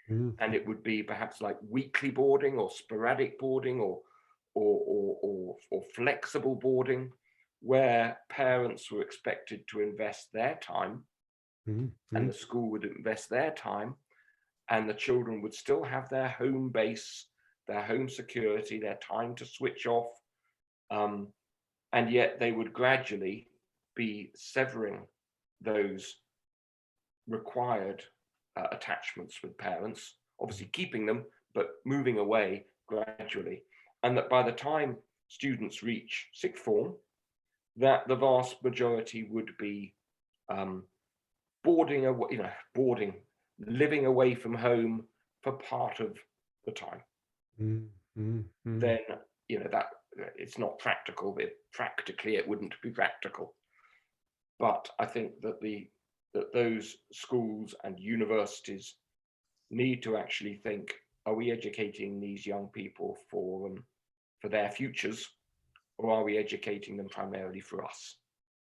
and it would be perhaps like weekly boarding or sporadic boarding or flexible boarding, where parents were expected to invest their time and the school would invest their time, and the children would still have their home base, their home security, their time to switch off, and yet they would gradually be severing those required attachments with parents, obviously keeping them, but moving away gradually. and that by the time students reach sixth form, that the vast majority would be boarding away, living away from home for part of the time. Then, that it's not practical. Practically, it wouldn't be practical. But I think that those schools and universities need to actually think: are we educating these young people for their futures, or are we educating them primarily for us?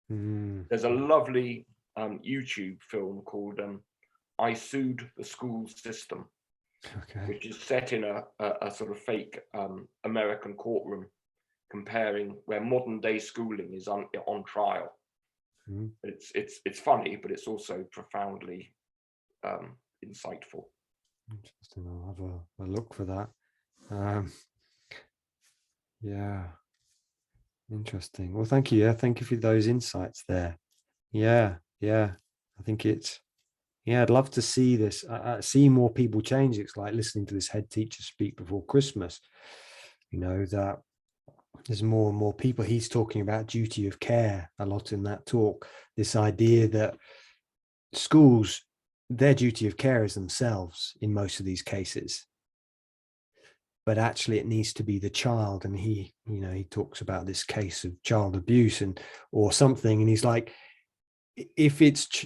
There's a lovely YouTube film called "I Sued the School System," which is set in a sort of fake American courtroom, comparing where modern day schooling is on trial. It's funny, but it's also profoundly insightful. Interesting. I'll have a look for that. Yeah. Interesting. Well, thank you. Yeah, thank you for those insights there. Yeah. I think I'd love to see this. See more people change. It's like listening to this head teacher speak before Christmas. That there's more and more people. He's talking about duty of care a lot in that talk. This idea that schools, their duty of care is themselves in most of these cases, but actually it needs to be the child. And he talks about this case of child abuse or something, and he's like, if it's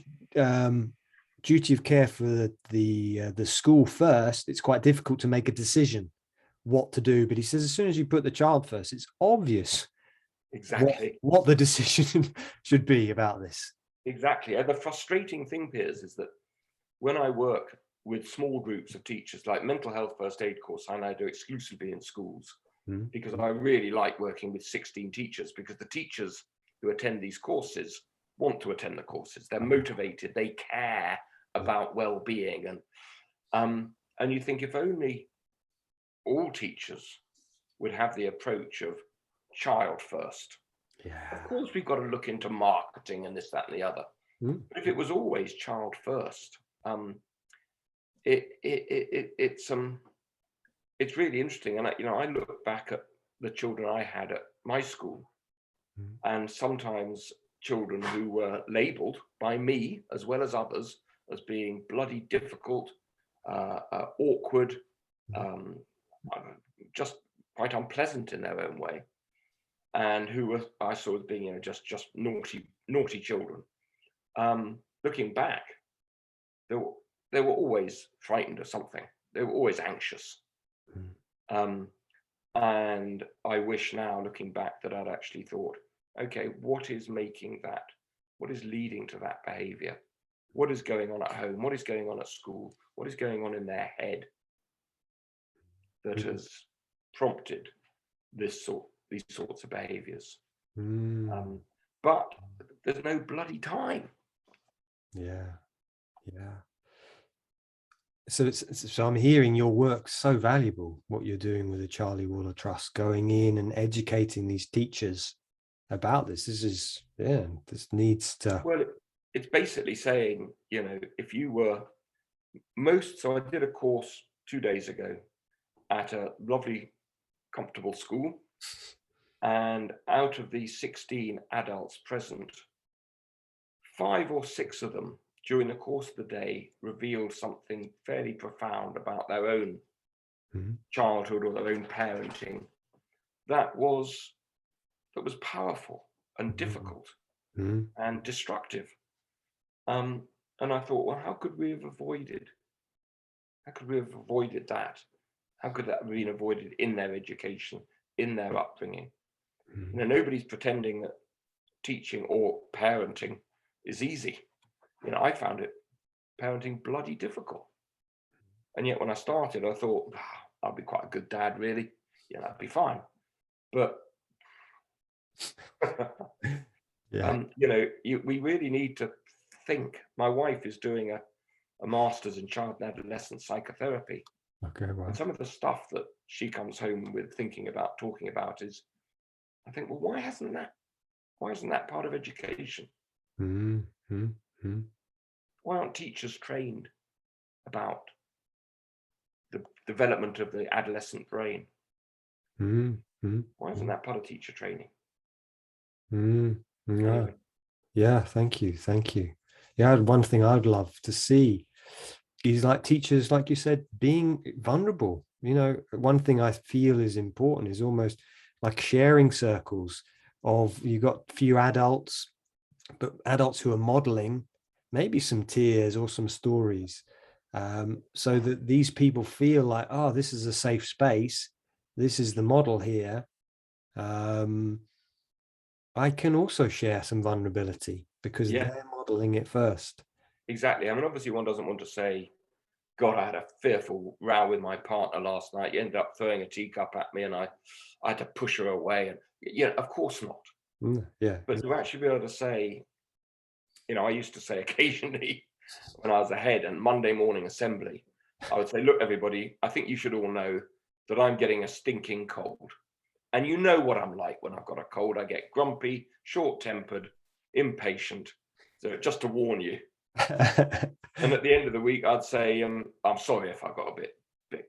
duty of care for the school first, it's quite difficult to make a decision what to do. But he says as soon as you put the child first, it's obvious exactly what the decision should be about this. Exactly. And the frustrating thing, Piers, is that when I work with small groups of teachers, like mental health first aid course, I now do exclusively in schools, because I really like working with 16 teachers, because the teachers who attend these courses want to attend the courses. They're motivated, they care about well-being. And you think, if only all teachers would have the approach of child first. Of course, we've got to look into marketing and this, that, and the other. But if it was always child first, it's really interesting. And I look back at the children I had at my school, and sometimes children who were labelled by me as well as others as being bloody difficult, awkward, just quite unpleasant in their own way, and who I saw as being just naughty children. Looking back, they were always frightened of something. They were always anxious. And I wish now, looking back, that I'd actually thought, okay, what is making that? What is leading to that behavior? What is going on at home? What is going on at school? What is going on in their head that has prompted these sorts of behaviors? But there's no bloody time. Yeah. So I'm hearing your work so valuable, what you're doing with the Charlie Waller Trust, going in and educating these teachers about this. This needs to. Well, it's basically saying, if you were so I did a course 2 days ago at a lovely, comfortable school, and out of the 16 adults present, 5 or 6 of them during the course of the day revealed something fairly profound about their own childhood or their own parenting that was powerful and difficult and destructive. And I thought, well, how could we have avoided that? How could that have been avoided in their education, in their upbringing? Nobody's pretending that teaching or parenting is easy. I found parenting bloody difficult. And yet when I started, I thought, I'll be quite a good dad, really. I'd be fine. But, we really need to think. My wife is doing a master's in child and adolescent psychotherapy. Okay, wow. And some of the stuff that she comes home with talking about is, I think, well, why isn't that part of education? Why aren't teachers trained about the development of the adolescent brain? Why isn't that part of teacher training? Yeah. Anyway. Yeah, thank you. Thank you. Yeah, one thing I'd love to see is like teachers, like you said, being vulnerable. You know, one thing I feel is important is almost like sharing circles of you got few adults, but adults who are modeling maybe some tears or some stories, so that these people feel like, oh, this is a safe space. This is the model here. I can also share some vulnerability because Yeah, they're modeling it first. exactly. I mean, obviously one doesn't want to say, God, I had a fearful row with my partner last night. You ended up throwing a teacup at me and I had to push her away. And of course not. Yeah, But to actually be able to say, I used to say occasionally when I was a head and Monday morning assembly, I would say, look, everybody, I think you should all know that I'm getting a stinking cold. And you know what I'm like when I've got a cold. I get grumpy, short-tempered, impatient. So just to warn you. And at the end of the week, I'd say, I'm sorry if I got a bit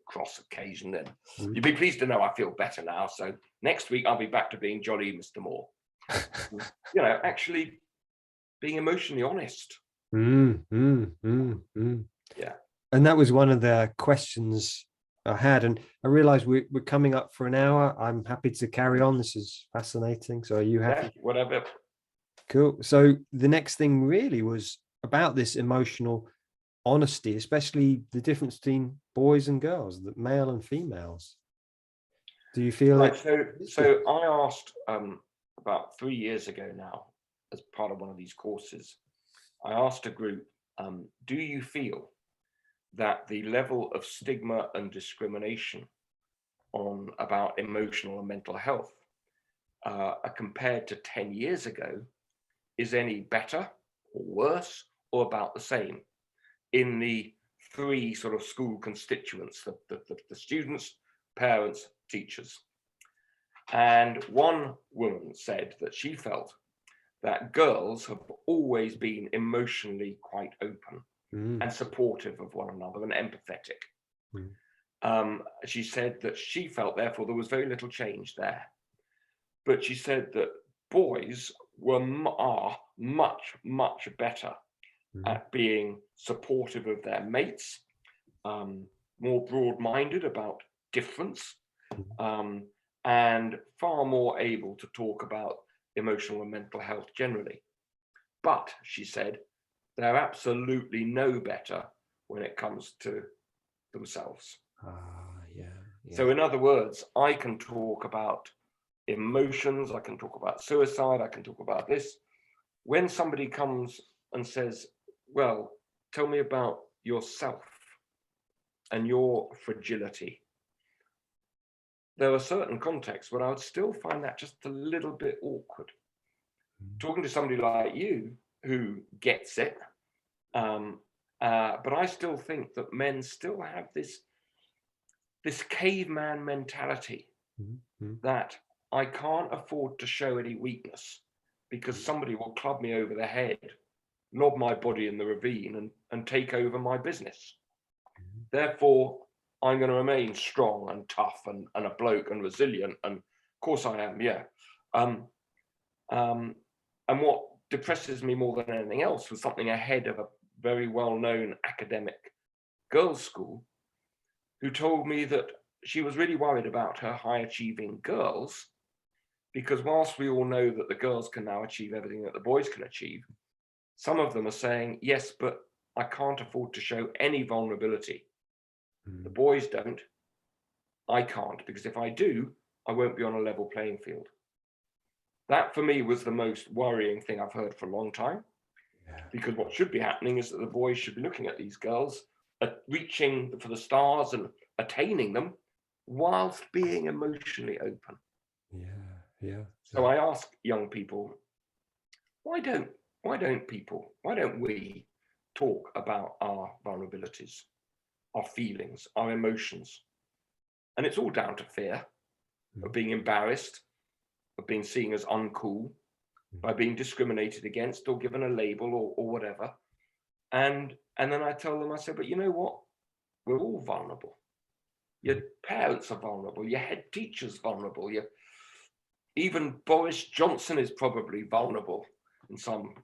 cross occasion then. You'd be pleased to know I feel better now. So next week, I'll be back to being jolly Mr. Moore. Actually being emotionally honest. Yeah. And that was one of the questions I had. And I realized we're coming up for an hour. I'm happy to carry on. This is fascinating. So are you happy? Yeah, whatever. Cool. So the next thing really was about this emotional honesty, especially the difference between boys and girls, the male and females. Do you feel Right. it? So I asked about 3 years ago now, as part of one of these courses, I asked a group, do you feel that the level of stigma and discrimination about emotional and mental health compared to 10 years ago is any better or worse or about the same in the three sort of school constituents, the students, parents, teachers. And one woman said that she felt that girls have always been emotionally quite open and supportive of one another and empathetic. She said that she felt, therefore, there was very little change there. But she said that boys are much, much better at being supportive of their mates, more broad-minded about difference, and far more able to talk about emotional and mental health generally. But, she said, they're absolutely no better when it comes to themselves. So in other words, I can talk about emotions, I can talk about suicide, I can talk about this. When somebody comes and says, well, tell me about yourself and your fragility, there are certain contexts where I would still find that just a little bit awkward. Talking to somebody like you who gets it, but I still think that men still have this caveman mentality that I can't afford to show any weakness because somebody will club me over the head, lob my body in the ravine and take over my business. Therefore, I'm going to remain strong and tough and a bloke and resilient. And of course I am, yeah. And what depresses me more than anything else was something ahead of a very well-known academic girls' school who told me that she was really worried about her high-achieving girls because whilst we all know that the girls can now achieve everything that the boys can achieve, some of them are saying, yes, but I can't afford to show any vulnerability. The boys don't. I can't, because if I do, I won't be on a level playing field. That for me was the most worrying thing I've heard for a long time, because what should be happening is that the boys should be looking at these girls, reaching for the stars and attaining them whilst being emotionally open. So I ask young people, why don't we talk about our vulnerabilities, our feelings, our emotions? And it's all down to fear of being embarrassed, of being seen as uncool, by being discriminated against or given a label or whatever. And then I tell them, I say, but you know what? We're all vulnerable. Your parents are vulnerable. Your head teacher's vulnerable. Even Boris Johnson is probably vulnerable in some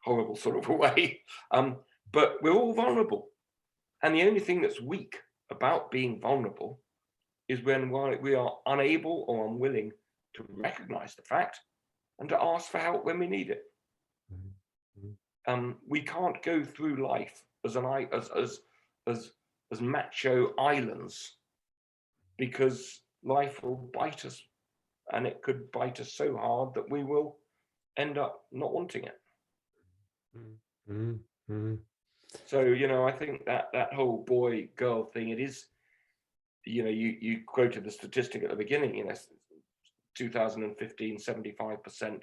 horrible sort of a way. But we're all vulnerable. And the only thing that's weak about being vulnerable is when we are unable or unwilling to recognize the fact and to ask for help when we need it. We can't go through life as macho islands, because life will bite us, and it could bite us so hard that we will end up not wanting it. So, I think that whole boy girl thing, it is, you quoted the statistic at the beginning, 2015, 75%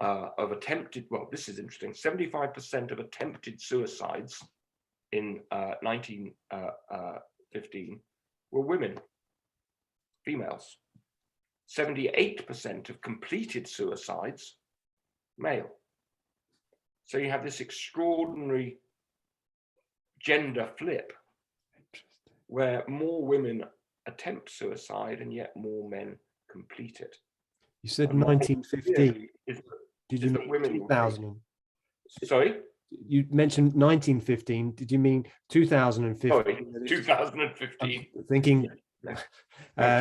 of attempted, well, this is interesting, 75% of attempted suicides in 1915 were women, females. 78% of completed suicides, male. So you have this extraordinary gender flip where more women attempt suicide and yet more men complete it. You said 1915. Did you mean 2000? Sorry? You mentioned 1915. Did you mean 2015? Sorry, 2015. I'm thinking. Yeah.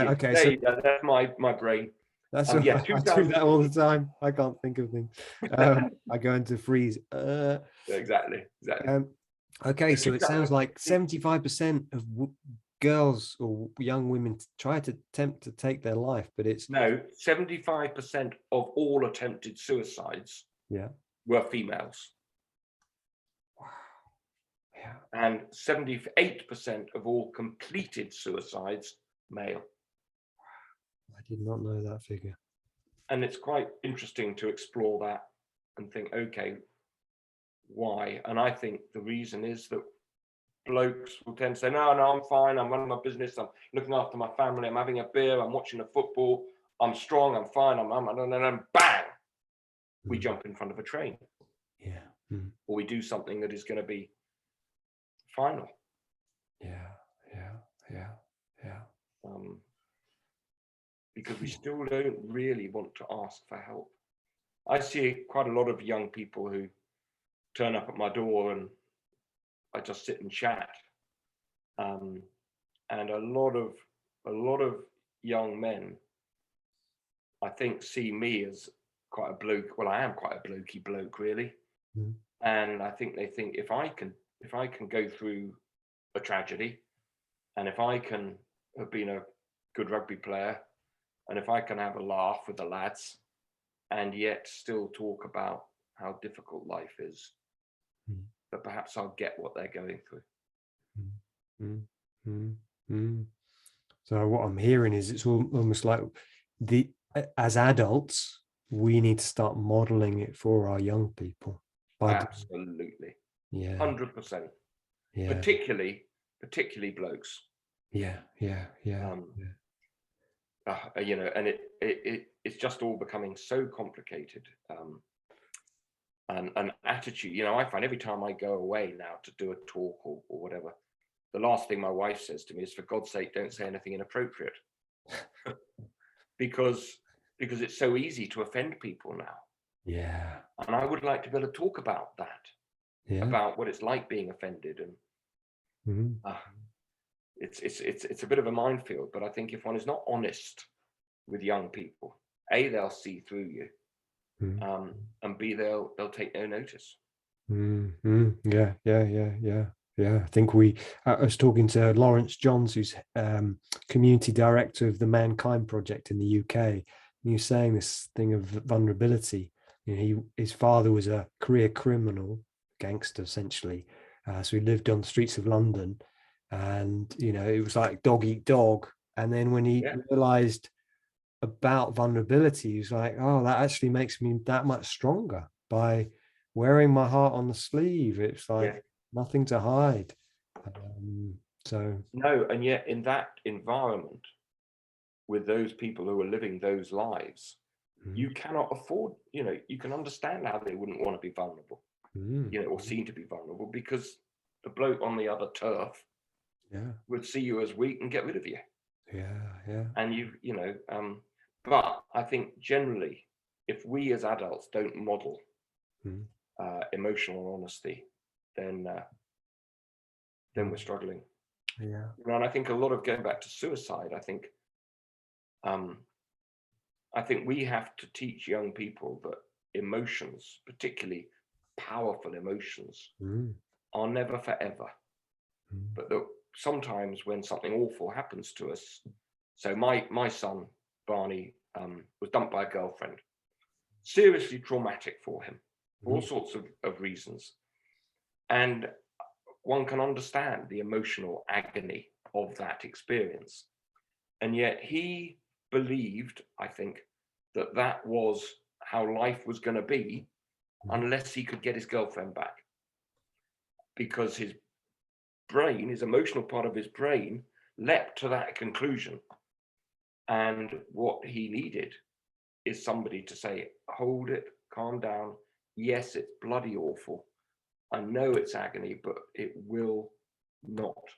Okay, so that's my brain. That's Yeah, I do that all the time. I can't think of things. I go into freeze. Exactly. Okay, so it sounds like 75% of girls or young women try to attempt to take their life, but it's no, 75% of all attempted suicides were females. Wow. Yeah. And 78% of all completed suicides, male. I did not know that figure. And it's quite interesting to explore that and think, okay, why? And I think the reason is that blokes will tend to say, no, I'm fine, I'm running my business, I'm looking after my family, I'm having a beer, I'm watching the football, I'm strong, I'm fine, and then bang, we jump in front of a train. Yeah. Or we do something that is going to be final. Yeah. Because we still don't really want to ask for help. I see quite a lot of young people who turn up at my door and I just sit and chat. And a lot of young men, I think, see me as quite a bloke. Well, I am quite a blokey bloke, really. And I think they think if I can go through a tragedy, and if I can have been a good rugby player, and if I can have a laugh with the lads, and yet still talk about how difficult life is, that perhaps I'll get what they're going through. So what I'm hearing is it's almost like as adults, we need to start modeling it for our young people. Absolutely. 100%. Yeah. Particularly blokes. Yeah. And it's just all becoming so complicated. And attitude, I find every time I go away now to do a talk or whatever, the last thing my wife says to me is, for God's sake, don't say anything inappropriate. because it's so easy to offend people now. Yeah. And I would like to be able to talk about that. Yeah. About what it's like being offended. And it's a bit of a minefield, but I think if one is not honest with young people, A, they'll see through you. And B, they'll take no notice. Yeah. I think I was talking to Lawrence Johns, who's community director of the Mankind Project in the UK. And he was saying this thing of vulnerability. His father was a career criminal, gangster essentially. So he lived on the streets of London, and it was like dog eat dog. And then when he realized about vulnerability, he was like, oh, that actually makes me that much stronger by wearing my heart on the sleeve. It's like nothing to hide. No, and yet in that environment, with those people who are living those lives, you cannot afford, you can understand how they wouldn't want to be vulnerable, or seem to be vulnerable, because the bloke on the other turf would see you as weak and get rid of you. Yeah. And but I think generally, if we as adults don't model emotional honesty, then we're struggling. Yeah. And I think a lot of, going back to suicide, I think we have to teach young people that emotions, particularly powerful emotions, are never forever. But that sometimes when something awful happens to us, so my son Barney was dumped by a girlfriend, seriously traumatic for him, for all sorts of reasons, and one can understand the emotional agony of that experience. And yet he believed, I think, that was how life was going to be, unless he could get his girlfriend back, because his brain, his emotional part of his brain, leapt to that conclusion. And what he needed is somebody to say, hold it, calm down. Yes, it's bloody awful. I know it's agony, but it will not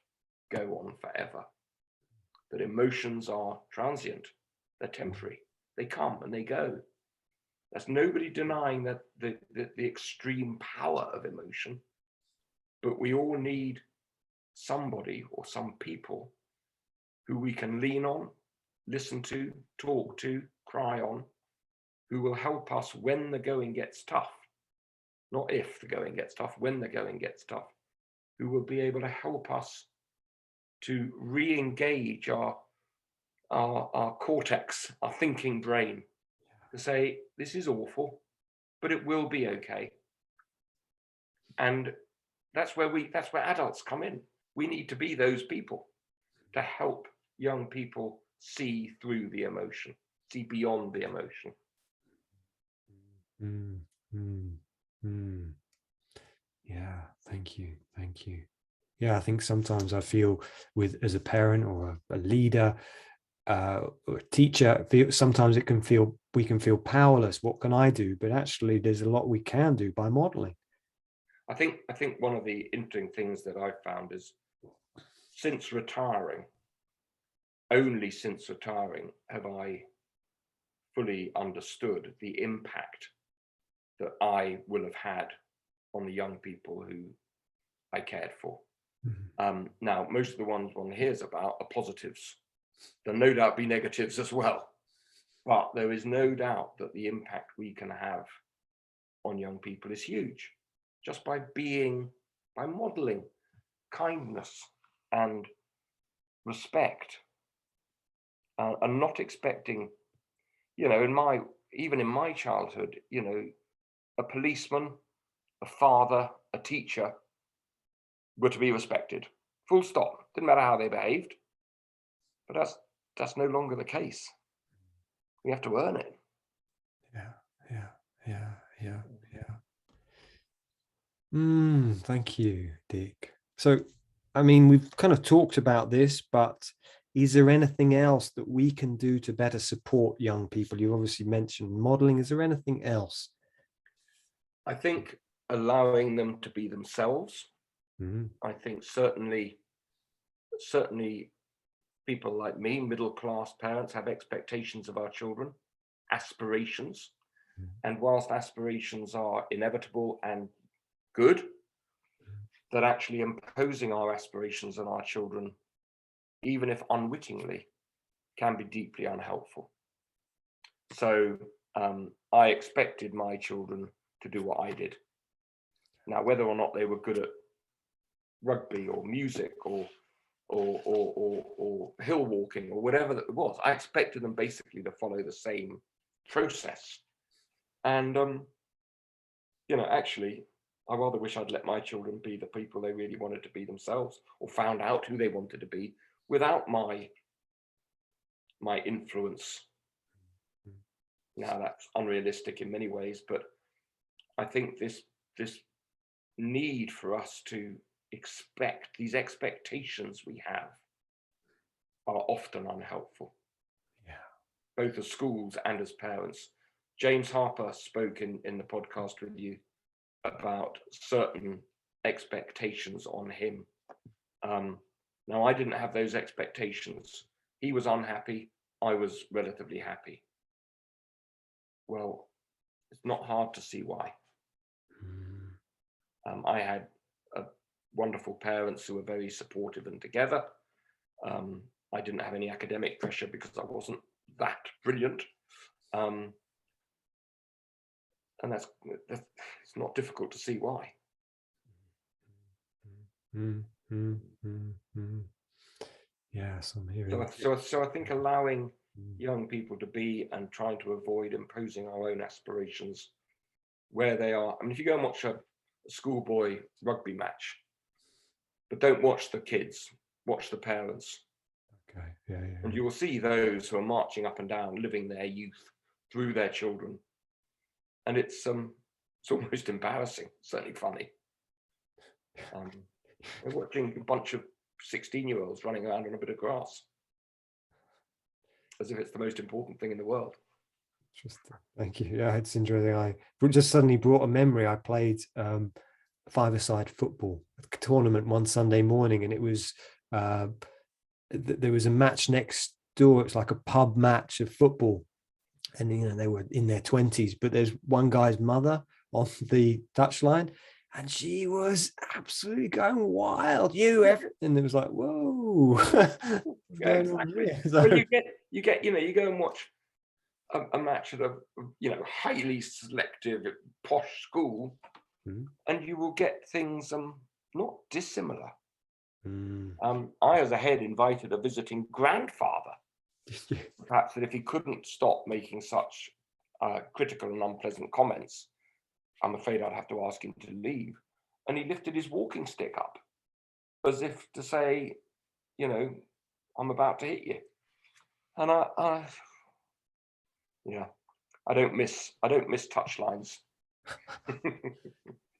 go on forever. That emotions are transient, they're temporary. They come and they go. There's nobody denying that the extreme power of emotion, but we all need somebody or some people who we can lean on, listen to, talk to, cry on, who will help us when the going gets tough. Not if the going gets tough, when the going gets tough, who will be able to help us to re-engage our cortex, our thinking brain, to say, this is awful, but it will be okay. And that's where adults come in. We need to be those people to help young people see through the emotion, see beyond the emotion. Yeah, thank you. Yeah, I think sometimes I feel as a parent or a leader or a teacher, sometimes we can feel powerless. What can I do? But actually there's a lot we can do by modeling. I think one of the interesting things that I've found is, only since retiring have I fully understood the impact that I will have had on the young people who I cared for. Now, most of the ones one hears about are positives. There'll no doubt be negatives as well, but there is no doubt that the impact we can have on young people is huge, just by modeling kindness and respect, and not expecting, even in my childhood, a policeman, a father, a teacher were to be respected. Full stop. Didn't matter how they behaved. But that's no longer the case. We have to earn it. Yeah. Thank you, Dick. So, I mean, we've kind of talked about this, but is there anything else that we can do to better support young people? You obviously mentioned modeling. Is there anything else? I think allowing them to be themselves. I think certainly people like me, middle-class parents, have expectations of our children, aspirations. And whilst aspirations are inevitable and good, that actually imposing our aspirations on our children, even if unwittingly, can be deeply unhelpful. So I expected my children to do what I did. Now, whether or not they were good at rugby or music or hill walking or whatever that it was, I expected them basically to follow the same process. And actually, I rather wish I'd let my children be the people they really wanted to be themselves, or found out who they wanted to be without my influence. Now, that's unrealistic in many ways, but I think this need for us to expect, these expectations we have, are often unhelpful. Both as schools and as parents. James Harper spoke in the podcast with you about certain expectations on him. Now, Now, I didn't have those expectations. He was unhappy. I was relatively happy. Well, it's not hard to see why. I had wonderful parents who were very supportive and together. I didn't have any academic pressure because I wasn't that brilliant. And that's it's not difficult to see why. Yes, I'm hearing. So I think allowing young people to be and trying to avoid imposing our own aspirations where they are. I mean, if you go and watch a schoolboy rugby match, but don't watch the kids, watch the parents. Okay. Yeah. And you will see those who are marching up and down, living their youth through their children. And it's almost embarrassing, certainly funny. We're watching a bunch of 16-year-olds running around on a bit of grass, as if it's the most important thing in the world. Interesting. Thank you. Yeah, it's interesting. I just suddenly brought a memory. I played five-a-side football tournament one Sunday morning, and it was there was a match next door. It's like a pub match of football, and they were in their 20s. But there's one guy's mother on the touchline, and she was absolutely going wild. And it was like, whoa. Yeah, exactly. So, well, you go and watch a match at a highly selective posh school, and you will get things not dissimilar. I, as a head, invited a visiting grandfather, perhaps that if he couldn't stop making such critical and unpleasant comments, I'm afraid I'd have to ask him to leave. And he lifted his walking stick up as if to say, I'm about to hit you. And I don't miss touchlines.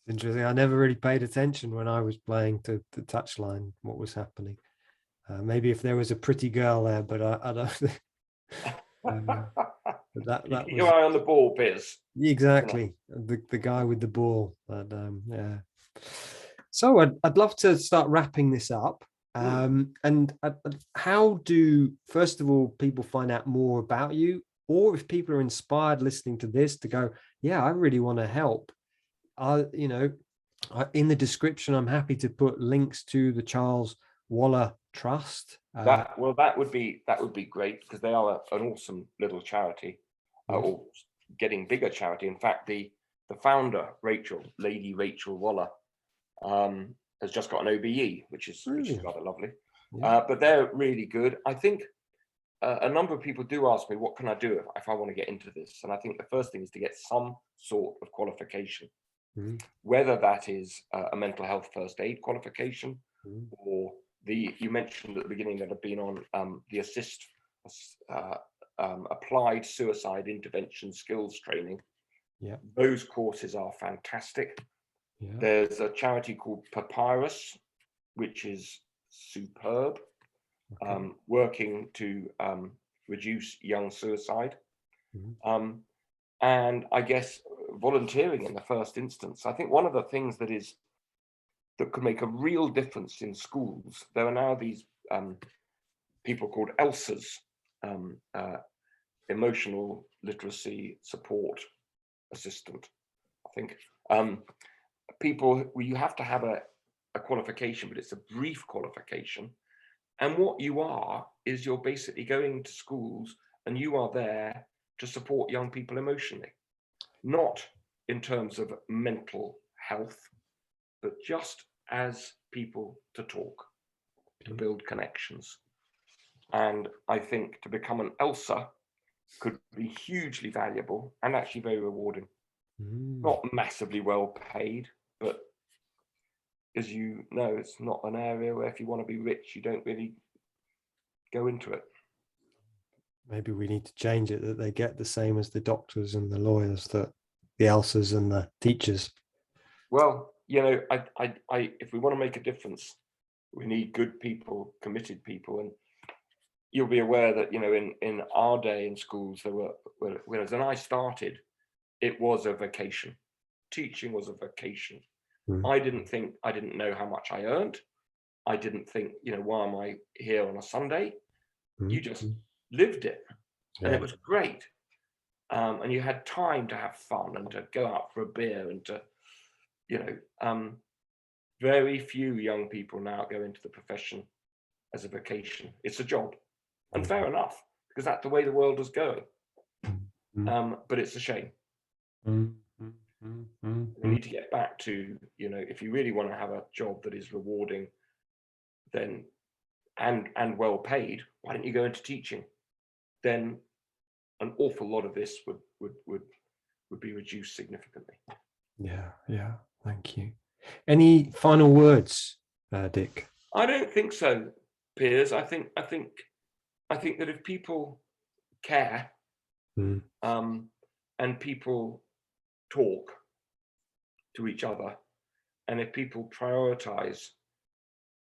Interesting. I never really paid attention when I was playing to the touchline, what was happening. Maybe if there was a pretty girl there, but I don't think. That Keep was your eye on the ball, Piers. exactly the guy with the ball. But yeah. So I'd love to start wrapping this up. And how do, first of all, people find out more about you, or if people are inspired listening to this to go, yeah, I really want to help. In the description, I'm happy to put links to the Charles Waller Trust. That would be great, because they are an awesome little charity, or getting bigger charity. In fact, the founder, Lady Rachel Waller, has just got an OBE, which is rather lovely. But they're really good. I think a number of people do ask me, what can I do if I want to get into this? And I think the first thing is to get some sort of qualification, whether that is a mental health first aid qualification, or you mentioned at the beginning that I've been on the ASIST Applied Suicide Intervention Skills Training. Yeah, those courses are fantastic. Yeah. There's a charity called Papyrus, which is superb, working to reduce young suicide. And I guess volunteering in the first instance. I think one of the things that could make a real difference in schools, there are now these people called ELSAs, emotional literacy support assistant, I think. People where you have to have a qualification, but it's a brief qualification. And what you are is you're basically going to schools and you are there to support young people emotionally, not in terms of mental health, but just as people to talk, to build connections. And I think to become an ELSA could be hugely valuable and actually very rewarding. Not massively well paid, but as you know, it's not an area where if you want to be rich, you don't really go into it. Maybe we need to change it, that they get the same as the doctors and the lawyers, that the ELSAs and the teachers. Well, if we want to make a difference, we need good people, committed people. And you'll be aware that, in our day in schools, whereas when I started, it was a vocation. Teaching was a vocation. I didn't know how much I earned. I didn't think, why am I here on a Sunday? Mm. You just lived it, and Yeah. it was great. And you had time to have fun and to go out for a beer and to, very few young people now go into the profession as a vocation. It's a job, and fair enough, because that's the way the world is going. But it's a shame. Mm, mm, mm, mm, We need to get back to, if you really want to have a job that is rewarding, then and well paid, why don't you go into teaching? Then an awful lot of this would be reduced significantly. Yeah. Thank you. Any final words, Dick? I don't think so, Piers. I think that if people care, and people talk to each other, and if people prioritize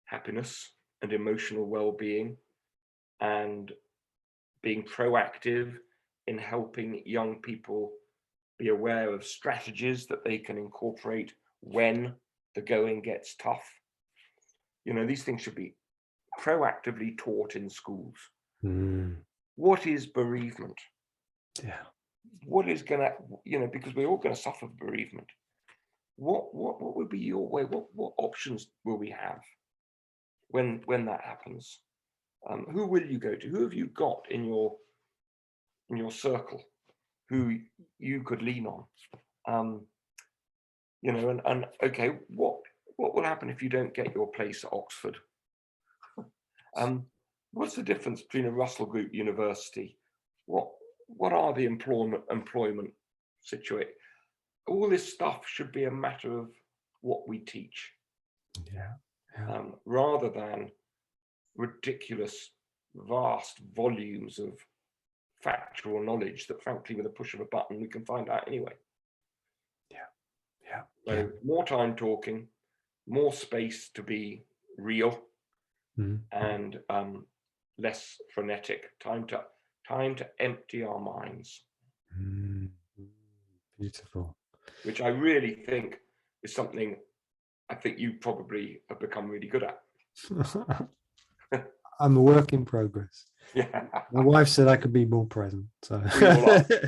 happiness and emotional well-being and being proactive in helping young people be aware of strategies that they can incorporate when the going gets tough, these things should be proactively taught in schools. What is bereavement? Yeah. What is gonna, because we're all gonna suffer bereavement. What would be your way? What options will we have when that happens? Who will you go to? Who have you got in your circle who you could lean on? And okay, what will happen if you don't get your place at Oxford? What's the difference between a Russell Group university? What are the employment situation? All this stuff should be a matter of what we teach, rather than ridiculous, vast volumes of factual knowledge that, frankly, with a push of a button, we can find out anyway. So more time talking, more space to be real, and less frenetic. Time to empty our minds. Beautiful. Which I really think is something I think you probably have become really good at. I'm a work in progress. Yeah. My wife said I could be more present. So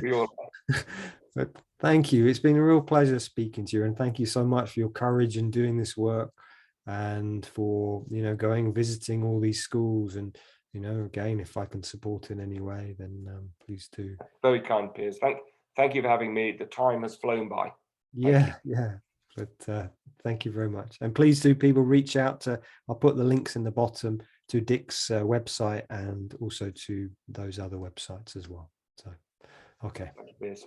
we all are. But thank you. It's been a real pleasure speaking to you, and thank you so much for your courage in doing this work, and for going visiting all these schools. And again, if I can support in any way, then please do. Very kind, Piers. Thank you for having me. The time has flown by. Yeah. But thank you very much, and please do, people, reach out to. I'll put the links in the bottom to Dick's website and also to those other websites as well. So, okay. Thank you, Piers.